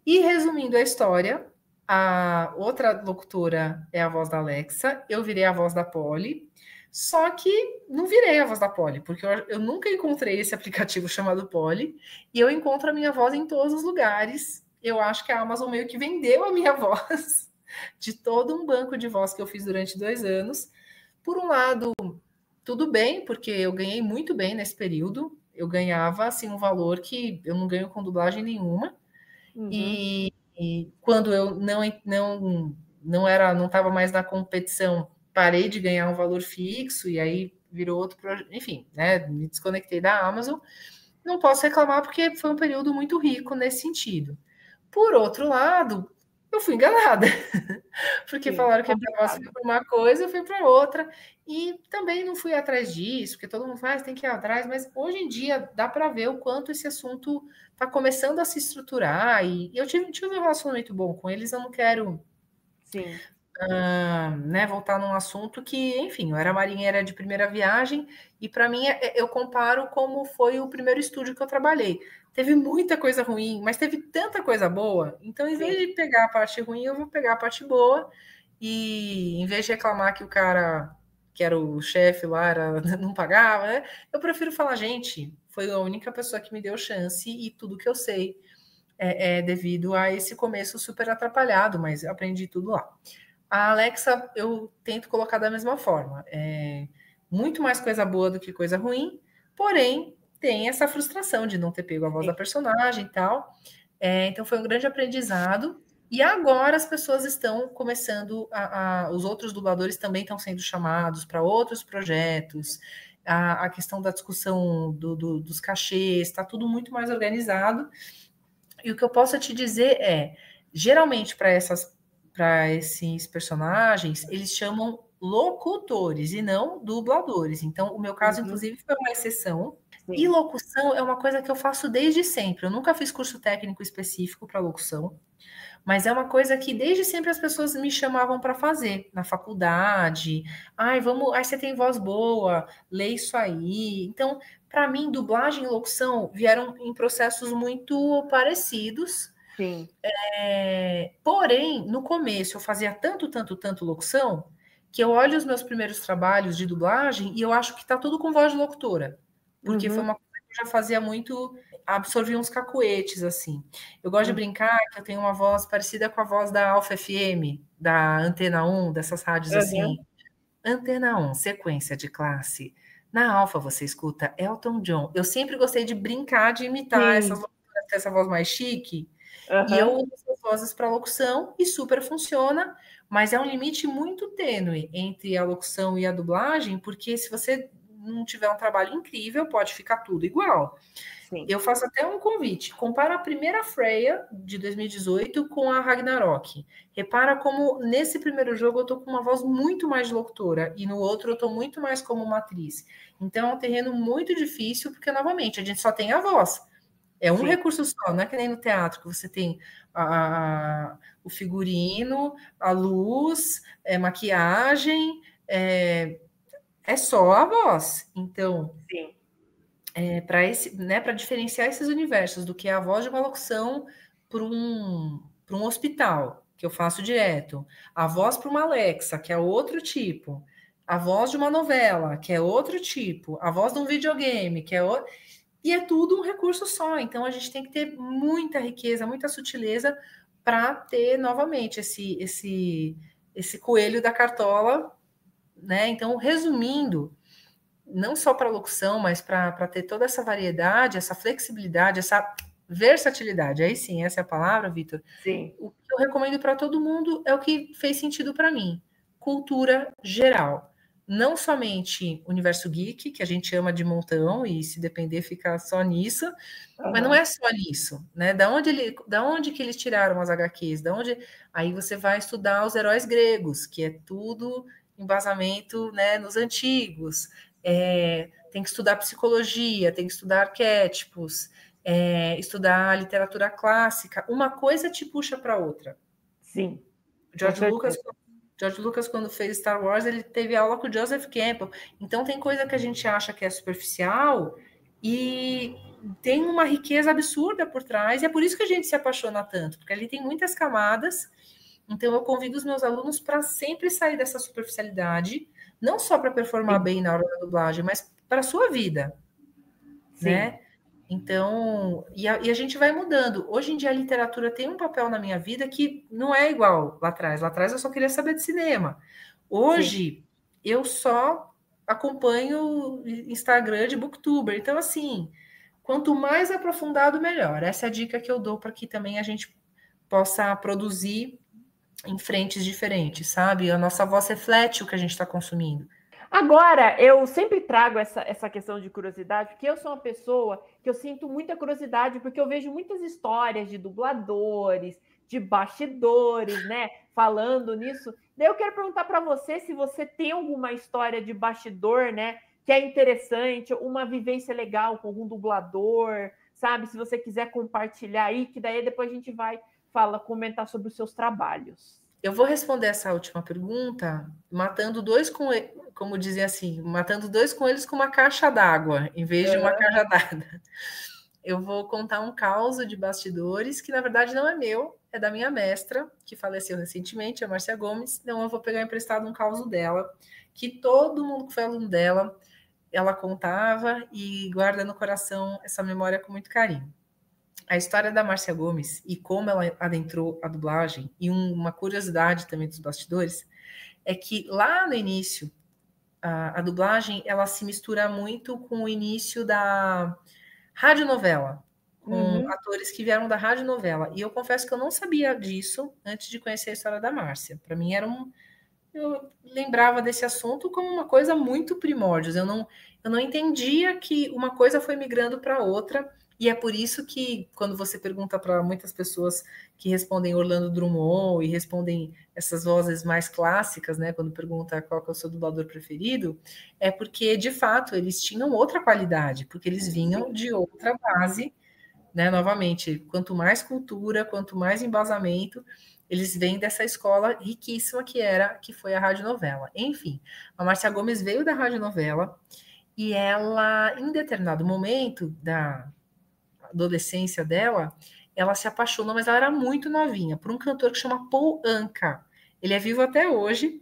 [SPEAKER 2] E resumindo a história, a outra locutora é a voz da Alexa, eu virei a voz da Poly, só que não virei a voz da Poly, porque eu nunca encontrei esse aplicativo chamado Poly, e eu encontro a minha voz em todos os lugares. Eu acho que a Amazon meio que vendeu a minha voz de todo um banco de voz que eu fiz durante 2 anos. Por um lado, tudo bem, porque eu ganhei muito bem nesse período. Eu ganhava assim um valor que eu não ganho com dublagem nenhuma. E quando eu não estava mais na competição, parei de ganhar um valor fixo e aí virou outro projeto. Enfim, né? Me desconectei da Amazon. Não posso reclamar porque foi um período muito rico nesse sentido. Por outro lado, eu fui enganada, porque falaram que a minha voz foi para uma coisa, eu fui para outra, e também não fui atrás disso, porque todo mundo faz, tem que ir atrás, mas hoje em dia dá para ver o quanto esse assunto está começando a se estruturar, e eu tive um relacionamento bom com eles, eu não quero né, voltar num assunto que, enfim, eu era marinheira de primeira viagem, e para mim eu comparo como foi o primeiro estúdio que eu trabalhei. Teve muita coisa ruim, mas teve tanta coisa boa. Então, em vez de pegar a parte ruim, eu vou pegar a parte boa. E em vez de reclamar que o cara, que era o chefe lá, não pagava, né? Eu prefiro falar, gente, foi a única pessoa que me deu chance e tudo que eu sei é devido a esse começo super atrapalhado, mas eu aprendi tudo lá. A Alexa, eu tento colocar da mesma forma. Muito mais coisa boa do que coisa ruim, porém, tem essa frustração de não ter pego a voz da personagem e tal. Então, foi um grande aprendizado. E agora as pessoas estão começando, os outros dubladores também estão sendo chamados para outros projetos. A questão da discussão dos cachês, está tudo muito mais organizado. E o que eu posso te dizer geralmente para esses personagens, eles chamam locutores e não dubladores. Então, o meu caso, inclusive, foi uma exceção. E locução é uma coisa que eu faço desde sempre. Eu nunca fiz curso técnico específico para locução, mas é uma coisa que desde sempre as pessoas me chamavam para fazer na faculdade. Ai, você tem voz boa, lê isso aí. Então, para mim, dublagem e locução vieram em processos muito parecidos. Porém, no começo eu fazia tanto locução que eu olho os meus primeiros trabalhos de dublagem e eu acho que tá tudo com voz de locutora. Porque foi uma coisa que eu já fazia muito, absorvia uns cacuetes, assim. Eu gosto de brincar que eu tenho uma voz parecida com a voz da Alfa FM, da Antena 1, dessas rádios assim. Antena 1, sequência de classe. Na Alfa você escuta Elton John. Eu sempre gostei de brincar, de imitar essa voz mais chique. E eu uso essas vozes para locução e super funciona, mas é um limite muito tênue entre a locução e a dublagem, porque se você não tiver um trabalho incrível, pode ficar tudo igual. Eu faço até um convite. Compara a primeira Freya, de 2018, com a Ragnarok. Repara como nesse primeiro jogo eu estou com uma voz muito mais de locutora e no outro eu estou muito mais como uma atriz. Então é um terreno muito difícil, porque, novamente, a gente só tem a voz. É um recurso só, não é que nem no teatro, que você tem o figurino, a luz, maquiagem, é só a voz. Então, para diferenciar esses universos do que é a voz de uma locução para um hospital, que eu faço direto, a voz para uma Alexa, que é outro tipo, a voz de uma novela, que é outro tipo, a voz de um videogame, que é outro. E é tudo um recurso só. Então, a gente tem que ter muita riqueza, muita sutileza para ter, novamente, esse coelho da cartola, né? Então, resumindo, não só para locução, mas para ter toda essa variedade, essa flexibilidade, essa versatilidade. Aí sim, essa é a palavra, Vitor. O que eu recomendo para todo mundo é o que fez sentido para mim. Cultura geral. Não somente universo geek, que a gente ama de montão, e se depender fica só nisso, mas não é só nisso, né? Da onde que eles tiraram as HQs? Aí você vai estudar os heróis gregos, que é tudo embasamento, né, nos antigos. Tem que estudar psicologia, tem que estudar arquétipos, estudar literatura clássica. Uma coisa te puxa para outra.
[SPEAKER 1] Sim.
[SPEAKER 2] George Lucas George Lucas, quando fez Star Wars, ele teve aula com o Joseph Campbell. Então, tem coisa que a gente acha que é superficial e tem uma riqueza absurda por trás. E é por isso que a gente se apaixona tanto, porque ali tem muitas camadas. Então, eu convido os meus alunos para sempre sair dessa superficialidade, não só para performar bem na hora da dublagem, mas para a sua vida, né? Então, e a gente vai mudando. Hoje em dia a literatura tem um papel na minha vida que não é igual lá atrás. Lá atrás eu só queria saber de cinema. Hoje eu só acompanho Instagram de booktuber. Então, assim, quanto mais aprofundado, melhor. Essa é a dica que eu dou para que também a gente possa produzir em frentes diferentes, sabe? A nossa voz reflete o que a gente está consumindo.
[SPEAKER 1] Agora, eu sempre trago essa questão de curiosidade, porque eu sou uma pessoa que eu sinto muita curiosidade, porque eu vejo muitas histórias de dubladores, de bastidores, né, falando nisso. Daí eu quero perguntar para você se você tem alguma história de bastidor, né, que é interessante, uma vivência legal com algum dublador, sabe? Se você quiser compartilhar aí, que daí depois a gente vai comentar sobre os seus trabalhos.
[SPEAKER 2] Eu vou responder essa última pergunta matando dois como dizem assim, matando dois coelhos com uma caixa d'água, em vez de uma cajadada. Eu vou contar um caos de bastidores, que na verdade não é meu, é da minha mestra, que faleceu recentemente, a Márcia Gomes. Então eu vou pegar emprestado um caos dela, que todo mundo que foi aluno dela, ela contava e guarda no coração essa memória com muito carinho. A história da Márcia Gomes e como ela adentrou a dublagem, e uma curiosidade também dos bastidores, é que lá no início, a dublagem, ela se mistura muito com o início da radionovela, com atores que vieram da radionovela. E eu confesso que eu não sabia disso antes de conhecer a história da Márcia. Para mim eu lembrava desse assunto como uma coisa muito primórdios. Eu não entendia que uma coisa foi migrando para outra. E é por isso que, quando você pergunta para muitas pessoas que respondem Orlando Drummond e respondem essas vozes mais clássicas, né? Quando pergunta qual que é o seu dublador preferido, é porque, de fato, eles tinham outra qualidade, porque eles vinham de outra base, né? Novamente, quanto mais cultura, quanto mais embasamento, eles vêm dessa escola riquíssima que foi a radionovela. Enfim, a Márcia Gomes veio da radionovela e ela, em determinado momento da adolescência dela, ela se apaixonou, mas ela era muito novinha, por um cantor que chama Paul Anka. Ele é vivo até hoje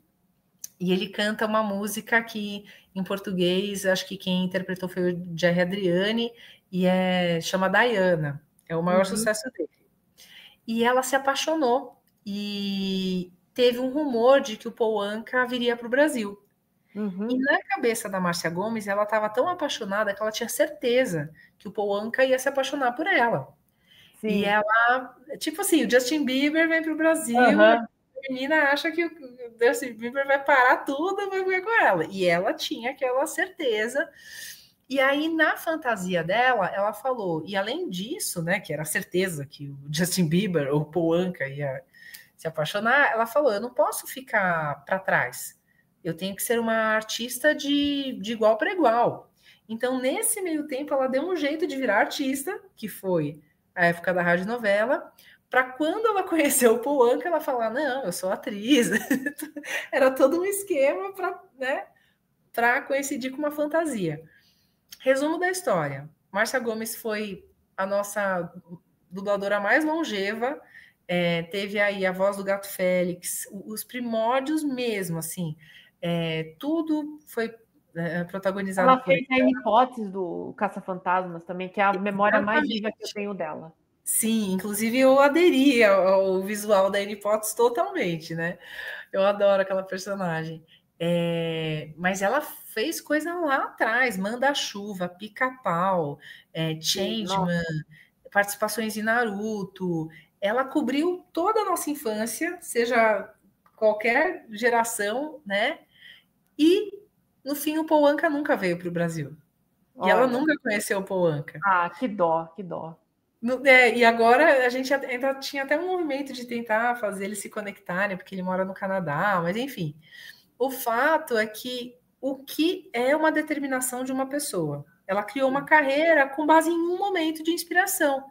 [SPEAKER 2] e ele canta uma música que, em português, acho que quem interpretou foi o Jerry Adriani, e chama Diana. É o maior sucesso dele. E ela se apaixonou e teve um rumor de que o Paul Anka viria para o Brasil. E na cabeça da Márcia Gomes, ela estava tão apaixonada que ela tinha certeza que o Paul Anka ia se apaixonar por ela. Sim. E ela, tipo assim, o Justin Bieber vem para o Brasil, a menina acha que o Justin Bieber vai parar tudo e vai ver com ela. E ela tinha aquela certeza. E aí, na fantasia dela, ela falou, e além disso, né, que era a certeza que o Justin Bieber ou o Paul Anka ia se apaixonar, ela falou, eu não posso ficar para trás. Eu tenho que ser uma artista de igual para igual. Então, nesse meio tempo, ela deu um jeito de virar artista, que foi a época da radionovela, para quando ela conheceu o Paul Anka, ela falar, não, eu sou atriz. Era todo um esquema para coincidir com uma fantasia. Resumo da história. Márcia Gomes foi a nossa dubladora mais longeva, teve aí a voz do Gato Félix, os primórdios mesmo, assim, tudo foi protagonizado
[SPEAKER 1] ela por ela. Ela fez a Hipótese do Caça-Fantasmas também, que é a memória mais viva que eu tenho dela.
[SPEAKER 2] Sim, inclusive eu aderi ao visual da Hipótese totalmente, né? Eu adoro aquela personagem. Mas ela fez coisa lá atrás, Manda-Chuva, Pica-Pau, Changeman, participações em Naruto. Ela cobriu toda a nossa infância, seja qualquer geração, né? E, no fim, o Paul Anka nunca veio para o Brasil. Olha. E ela nunca conheceu o Paul Anka.
[SPEAKER 1] Ah, que dó, que dó.
[SPEAKER 2] E agora a gente ainda tinha até um movimento de tentar fazer eles se conectarem, porque ele mora no Canadá, mas enfim. O fato é que o que é uma determinação de uma pessoa? Ela criou uma carreira com base em um momento de inspiração.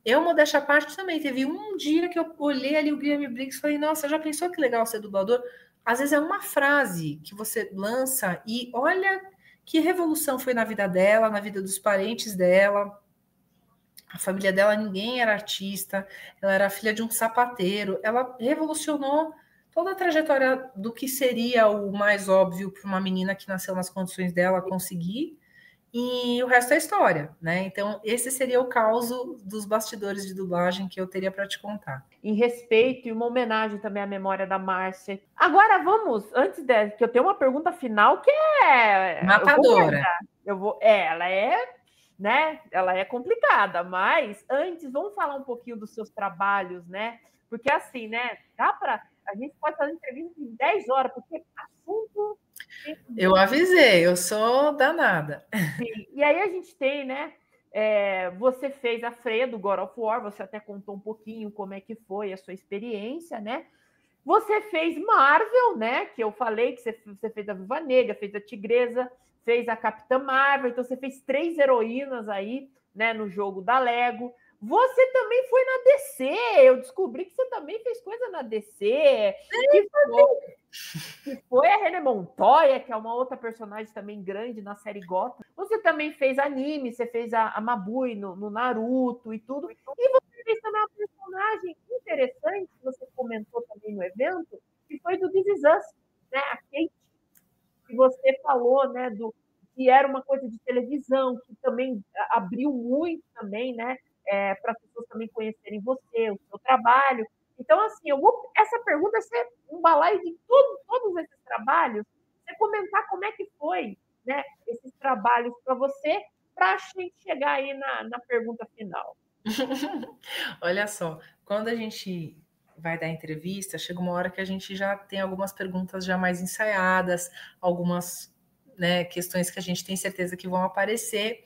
[SPEAKER 2] Eu, modéstia à parte, também. Teve um dia que eu olhei ali o Guilherme Briggs e falei, nossa, já pensou que legal ser dublador? às vezes é uma frase que você lança e olha que revolução foi na vida dela, na vida dos parentes dela. A família dela, ninguém era artista, ela era filha de um sapateiro, ela revolucionou toda a trajetória do que seria o mais óbvio para uma menina que nasceu nas condições dela conseguir, e o resto é história, né? Então, esse seria o caos dos bastidores de dublagem que eu teria para te contar.
[SPEAKER 1] Em respeito e uma homenagem também à memória da Márcia. Agora vamos, antes dessa, que eu tenho uma pergunta final que é...
[SPEAKER 2] Matadora.
[SPEAKER 1] Ela é, né? Ela é complicada, mas antes, vamos falar um pouquinho dos seus trabalhos, né? Porque assim, né? A gente pode fazer entrevista de 10 horas, porque assunto...
[SPEAKER 2] Eu avisei, eu sou danada.
[SPEAKER 1] Sim. E aí a gente tem, né? Você fez a Freya do God of War, você até contou um pouquinho como é que foi a sua experiência, né? Você fez Marvel, né? Que eu falei que você fez a Viúva Negra, fez a Tigresa, fez a Capitã Marvel, então você fez 3 heroínas aí, né? No jogo da Lego. Você também foi na DC, eu descobri que você também fez coisa na DC, que foi a René Montoya, que é uma outra personagem também grande na série Gotham. Você também fez anime, você fez a Mabui no Naruto e tudo. E você fez também uma personagem interessante, que você comentou também no evento, que foi do This Is Us, né? A Kate, que você falou, né, que era uma coisa de televisão, que também abriu muito também, né, para as pessoas também conhecerem você, o seu trabalho. Então, assim, essa pergunta vai ser um balaio de todos esses trabalhos. Você comentar como é que foi, né, esses trabalhos para você, para a gente chegar aí na pergunta final.
[SPEAKER 2] Olha só, quando a gente vai dar entrevista, chega uma hora que a gente já tem algumas perguntas já mais ensaiadas, algumas, né, questões que a gente tem certeza que vão aparecer,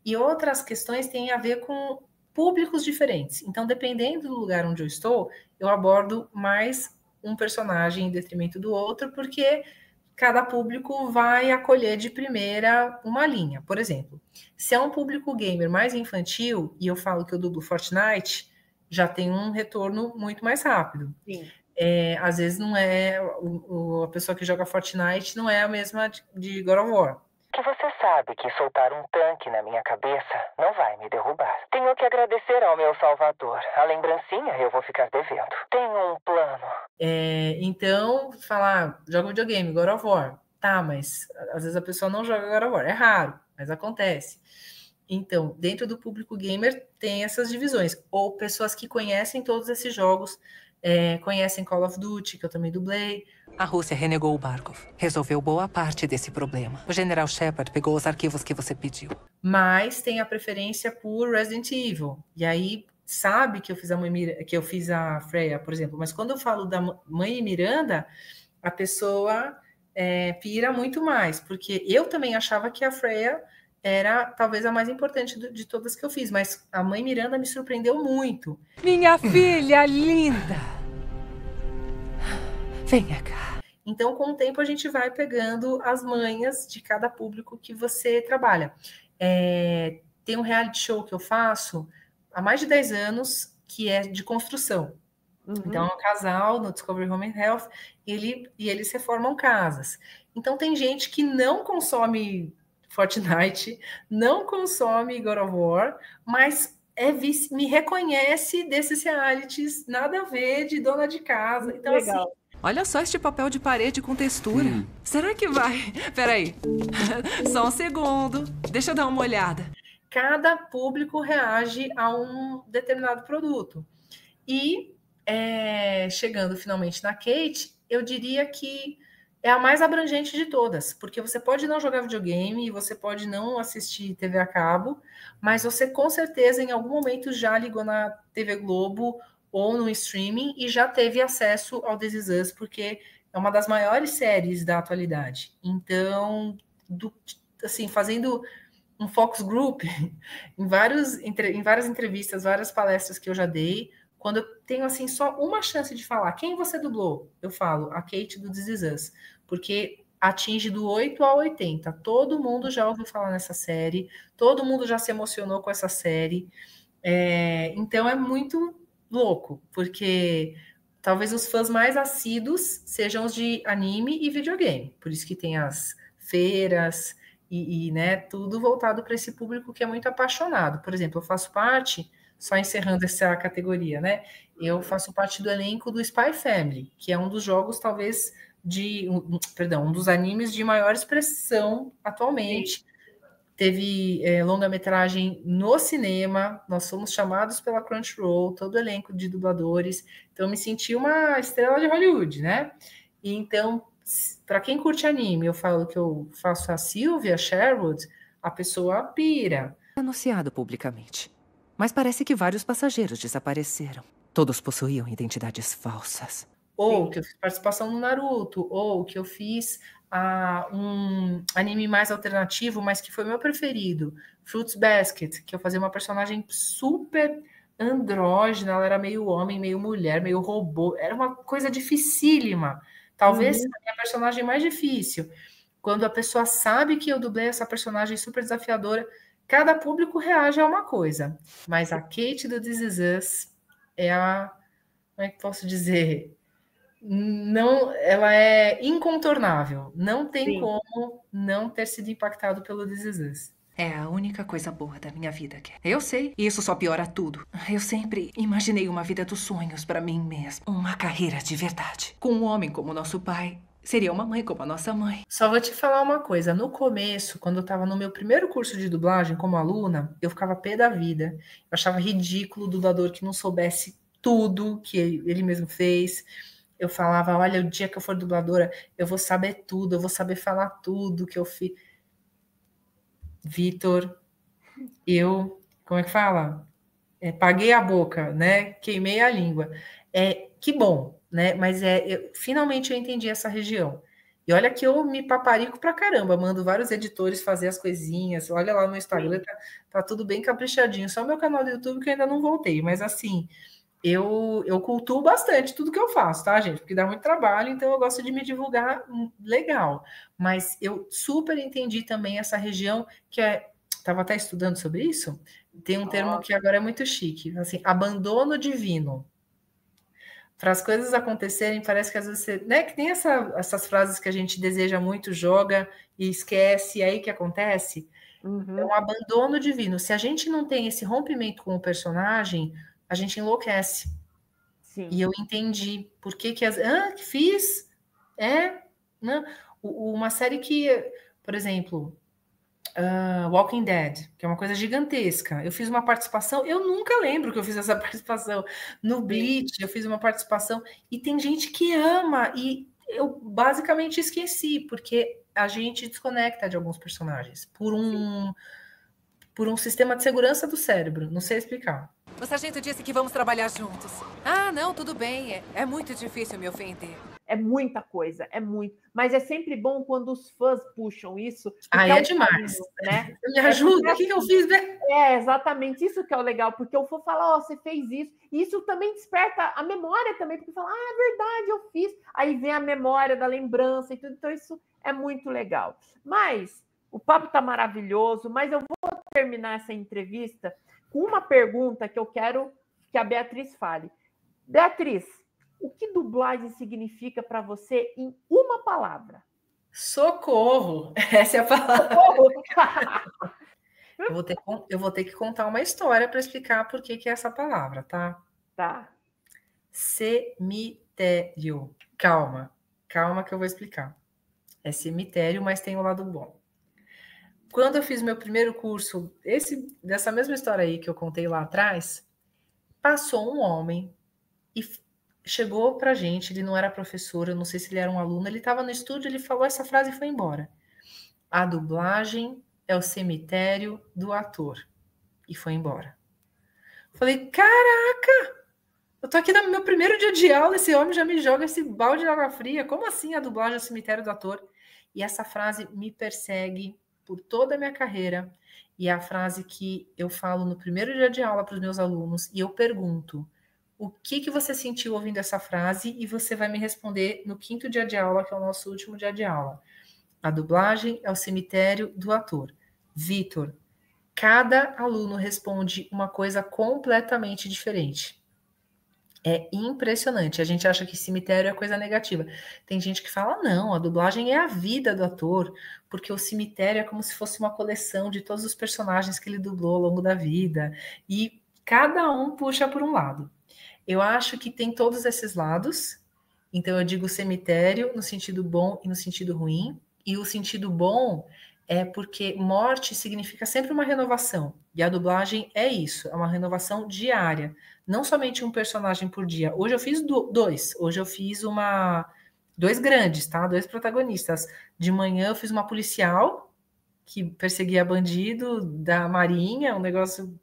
[SPEAKER 2] e outras questões têm a ver com públicos diferentes. Então, dependendo do lugar onde eu estou, eu abordo mais um personagem em detrimento do outro, porque cada público vai acolher de primeira uma linha. Por exemplo, se é um público gamer mais infantil, e eu falo que eu dublo Fortnite, já tem um retorno muito mais rápido.
[SPEAKER 1] Sim.
[SPEAKER 2] Às vezes não é a pessoa que joga Fortnite não é a mesma de God of War.
[SPEAKER 3] Que você sabe que soltar um tanque na minha cabeça não vai me derrubar. Tenho que agradecer ao meu salvador. A lembrancinha eu vou ficar devendo. Tenho um plano.
[SPEAKER 2] Então, falar, joga videogame, God of War. Tá, mas às vezes a pessoa não joga God of War. É raro, mas acontece. Então, dentro do público gamer tem essas divisões. Ou pessoas que conhecem todos esses jogos, conhecem Call of Duty, que eu também dublei.
[SPEAKER 3] A Rússia renegou o Barkov. Resolveu boa parte desse problema. O General Shepard pegou os arquivos que você pediu.
[SPEAKER 2] Mas tem a preferência por Resident Evil. E aí sabe que eu fiz a Freya, por exemplo. Mas quando eu falo da mãe Miranda, a pessoa pira muito mais. Porque eu também achava que a Freya era talvez a mais importante de todas que eu fiz. Mas a mãe Miranda me surpreendeu muito.
[SPEAKER 3] Minha filha linda! Venha cá.
[SPEAKER 2] Então, com o tempo, a gente vai pegando as manhas de cada público que você trabalha. Tem um reality show que eu faço há mais de 10 anos, que é de construção. Uhum. Então, é um casal no Discovery Home and Health, e eles reformam casas. Então, tem gente que não consome Fortnite, não consome God of War, mas me reconhece desses realities, nada a ver, de dona de casa. Então,
[SPEAKER 1] legal.
[SPEAKER 2] Assim,
[SPEAKER 4] olha só este papel de parede com textura. Será que vai? Peraí. Só um segundo. Deixa eu dar uma olhada.
[SPEAKER 2] Cada público reage a um determinado produto. E chegando finalmente na Kate, eu diria que é a mais abrangente de todas, porque você pode não jogar videogame, você pode não assistir TV a cabo, mas você com certeza em algum momento já ligou na TV Globo ou no streaming e já teve acesso ao This Is Us, porque é uma das maiores séries da atualidade. Então, assim, fazendo um focus group em várias entrevistas, várias palestras que eu já dei, quando eu tenho assim só uma chance de falar quem você dublou, eu falo a Kate do This Is Us, porque atinge do 8 ao 80. Todo mundo já ouviu falar nessa série, todo mundo já se emocionou com essa série. Então é muito louco, porque talvez os fãs mais assíduos sejam os de anime e videogame. Por isso que tem as feiras né, tudo voltado para esse público que é muito apaixonado. Por exemplo, eu faço parte, só encerrando essa categoria, né? Eu faço parte do elenco do Spy Family, que é um dos jogos, talvez, um dos animes de maior expressão atualmente. Sim. Teve longa-metragem no cinema, nós fomos chamados pela Crunchyroll, todo o elenco de dubladores, então eu me senti uma estrela de Hollywood, né? E então, para quem curte anime, eu falo que eu faço a Sylvia Sherwood, a pessoa pira.
[SPEAKER 3] Anunciado publicamente. Mas parece que vários passageiros desapareceram. Todos possuíam identidades falsas.
[SPEAKER 2] Ou que eu fiz participação no Naruto, ou que eu fiz um anime mais alternativo, mas que foi meu preferido, Fruits Basket, que eu fazia uma personagem super andrógena, ela era meio homem, meio mulher, meio robô, era uma coisa dificílima, talvez a minha personagem mais difícil. Quando a pessoa sabe que eu dublei essa personagem super desafiadora, cada público reage a uma coisa, mas a Kate do This Is Us é como é que posso dizer? Não, ela é incontornável. Não tem como não ter sido impactado pelo This Is Us.
[SPEAKER 4] É a única coisa boa da minha vida, Cat. Eu sei, isso só piora tudo. Eu sempre imaginei uma vida dos sonhos pra mim mesma. Uma carreira de verdade. Com um homem como nosso pai. Seria uma mãe como a nossa mãe.
[SPEAKER 2] Só vou te falar uma coisa. No começo, quando eu tava no meu primeiro curso de dublagem como aluna, eu ficava pé da vida. Eu achava ridículo o dublador que não soubesse tudo que ele mesmo fez. Eu falava, olha, o dia que eu for dubladora, eu vou saber tudo, eu vou saber falar tudo que eu fiz. Vitor, como é que fala? Paguei a boca, né? Queimei a língua. Que bom, né? Mas finalmente eu entendi essa região. E olha que eu me paparico pra caramba, mando vários editores fazer as coisinhas. Olha lá no Instagram, tá tudo bem caprichadinho. Só o meu canal do YouTube que eu ainda não voltei, mas assim... Eu cultuo bastante tudo que eu faço, tá, gente? Porque dá muito trabalho, então eu gosto de me divulgar legal. Mas eu super entendi também essa região que estava até estudando sobre isso. Tem um termo que agora é muito chique, assim, abandono divino. Para as coisas acontecerem, parece que às vezes você... Né, que tem essas frases que a gente deseja muito, joga e esquece, e aí que acontece? É um abandono divino. Se a gente não tem esse rompimento com o personagem... a gente enlouquece. Sim. E eu entendi por que que fiz? Não. Uma série que, por exemplo, Walking Dead, que é uma coisa gigantesca. Eu fiz uma participação, eu nunca lembro que eu fiz essa participação. No Bleach, eu fiz uma participação, e tem gente que ama, e eu basicamente esqueci, porque a gente desconecta de alguns personagens por um sistema de segurança do cérebro. Não sei explicar.
[SPEAKER 4] O sargento disse que vamos trabalhar juntos. Ah, não, tudo bem. É muito difícil me ofender.
[SPEAKER 1] É muita coisa, é muito. Mas é sempre bom quando os fãs puxam isso.
[SPEAKER 2] É demais.
[SPEAKER 1] Né?
[SPEAKER 2] Me ajuda, o que eu fiz? Né?
[SPEAKER 1] Exatamente isso que é o legal, porque o fã fala, você fez isso. E isso também desperta a memória também, porque fala, é verdade, eu fiz. Aí vem a memória da lembrança e tudo. Então isso é muito legal. Mas o papo tá maravilhoso, mas eu vou terminar essa entrevista com uma pergunta que eu quero que a Beatriz fale. Beatriz, o que dublagem significa para você em uma palavra?
[SPEAKER 2] Socorro! Essa é a palavra. Socorro! eu vou ter que contar uma história para explicar por que é essa palavra, tá?
[SPEAKER 1] Tá.
[SPEAKER 2] Cemitério. Calma que eu vou explicar. É cemitério, mas tem um lado bom. Quando eu fiz meu primeiro curso, dessa mesma história aí que eu contei lá atrás, passou um homem e chegou pra gente, ele não era professor, eu não sei se ele era um aluno, ele estava no estúdio, ele falou essa frase e foi embora. A dublagem é o cemitério do ator. E foi embora. Falei, caraca! Eu tô aqui no meu primeiro dia de aula, esse homem já me joga esse balde de água fria. Como assim a dublagem é o cemitério do ator? E essa frase me persegue por toda a minha carreira, e é a frase que eu falo no primeiro dia de aula para os meus alunos, e eu pergunto, o que você sentiu ouvindo essa frase? E você vai me responder no 5º dia de aula, que é o nosso último dia de aula. A dublagem é o cemitério do ator. Vitor, cada aluno responde uma coisa completamente diferente. É impressionante. A gente acha que cemitério é coisa negativa. Tem gente que fala, não, a dublagem é a vida do ator, porque o cemitério é como se fosse uma coleção de todos os personagens que ele dublou ao longo da vida. E cada um puxa por um lado. Eu acho que tem todos esses lados. Então eu digo cemitério no sentido bom e no sentido ruim. E o sentido bom é porque morte significa sempre uma renovação. E a dublagem é isso, é uma renovação diária. Não somente um personagem por dia. Hoje eu fiz dois. Hoje eu fiz dois grandes, tá? Dois protagonistas. De manhã eu fiz uma policial que perseguia bandido da Marinha, um negócio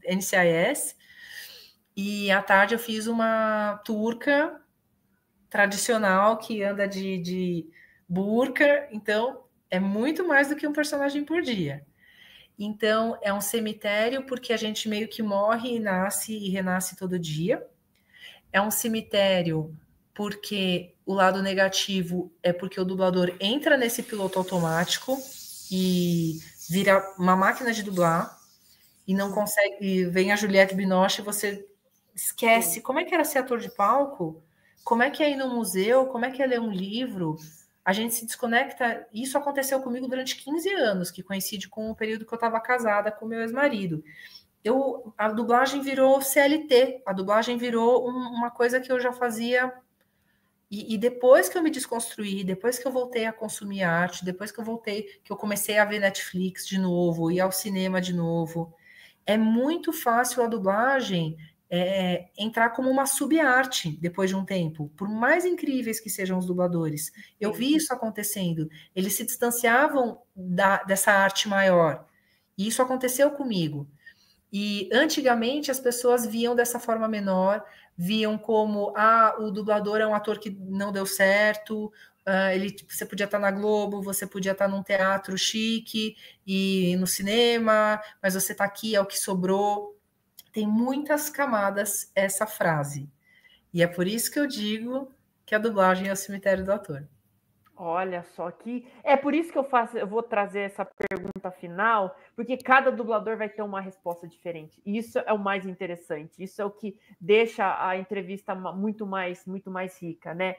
[SPEAKER 2] NCIS. E à tarde eu fiz uma turca tradicional que anda de burca. Então, é muito mais do que um personagem por dia. Então, é um cemitério porque a gente meio que morre, nasce e renasce todo dia. É um cemitério porque o lado negativo é porque o dublador entra nesse piloto automático e vira uma máquina de dublar e não consegue. Vem a Juliette Binoche e você esquece. Como é que era ser ator de palco? Como é que é ir no museu? Como é que é ler um livro? A gente se desconecta. Isso aconteceu comigo durante 15 anos, que coincide com o período que eu estava casada com meu ex-marido. A dublagem virou CLT, a dublagem virou uma coisa que eu já fazia. E depois que eu me desconstruí, depois que eu voltei a consumir arte, depois que eu comecei a ver Netflix de novo, ir ao cinema de novo, é muito fácil a dublagem entrar como uma subarte depois de um tempo, por mais incríveis que sejam os dubladores. Eu vi isso acontecendo. Eles se distanciavam dessa arte maior. E isso aconteceu comigo. E antigamente as pessoas viam dessa forma menor, viam como o dublador é um ator que não deu certo, você podia estar na Globo, você podia estar num teatro chique e no cinema, mas você está aqui, é o que sobrou. Tem muitas camadas essa frase. E é por isso que eu digo que a dublagem é o cemitério do ator.
[SPEAKER 1] Olha só que... É por isso que eu vou trazer essa pergunta final, porque cada dublador vai ter uma resposta diferente. E isso é o mais interessante. Isso é o que deixa a entrevista muito mais rica, né?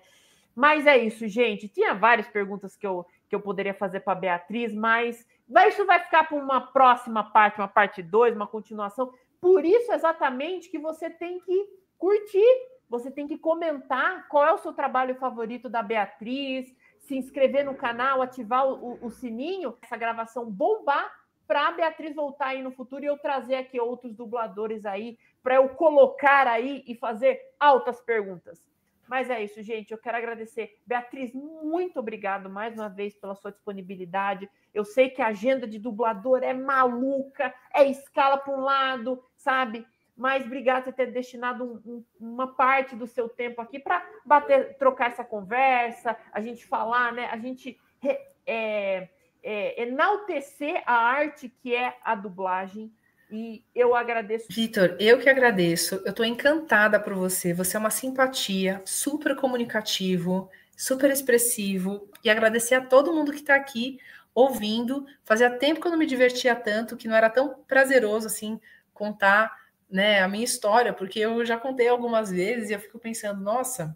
[SPEAKER 1] Mas é isso, gente. Tinha várias perguntas que eu poderia fazer para a Beatriz, mas isso vai ficar para uma próxima parte, uma parte 2, uma continuação. Por isso, exatamente, que você tem que curtir, você tem que comentar qual é o seu trabalho favorito da Beatriz, se inscrever no canal, ativar o sininho, essa gravação bombar para a Beatriz voltar aí no futuro e eu trazer aqui outros dubladores aí para eu colocar aí e fazer altas perguntas. Mas é isso, gente. Eu quero agradecer. Beatriz, muito obrigado mais uma vez pela sua disponibilidade. Eu sei que a agenda de dublador é maluca, é escala para um lado, sabe? Mas obrigado por ter destinado uma parte do seu tempo aqui para trocar essa conversa, a gente falar, né? A gente enaltecer a arte que é a dublagem. E eu agradeço.
[SPEAKER 2] Vitor, eu que agradeço. Eu estou encantada por você. Você é uma simpatia, super comunicativo, super expressivo. E agradecer a todo mundo que está aqui ouvindo. Fazia tempo que eu não me divertia tanto, que não era tão prazeroso assim contar, né, a minha história, porque eu já contei algumas vezes e eu fico pensando, nossa,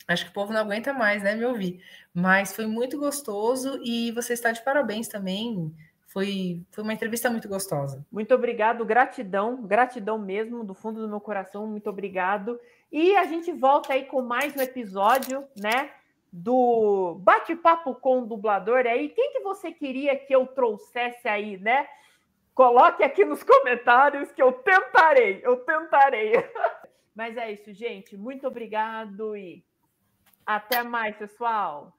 [SPEAKER 2] acho que o povo não aguenta mais, né, me ouvir. Mas foi muito gostoso e você está de parabéns também. Foi uma entrevista muito gostosa.
[SPEAKER 1] Muito obrigado, gratidão mesmo, do fundo do meu coração, muito obrigado. E a gente volta aí com mais um episódio, né, do Bate-Papo com o Dublador. Aí, quem que você queria que eu trouxesse aí, né? Coloque aqui nos comentários que eu tentarei. Mas é isso, gente. Muito obrigado e até mais, pessoal.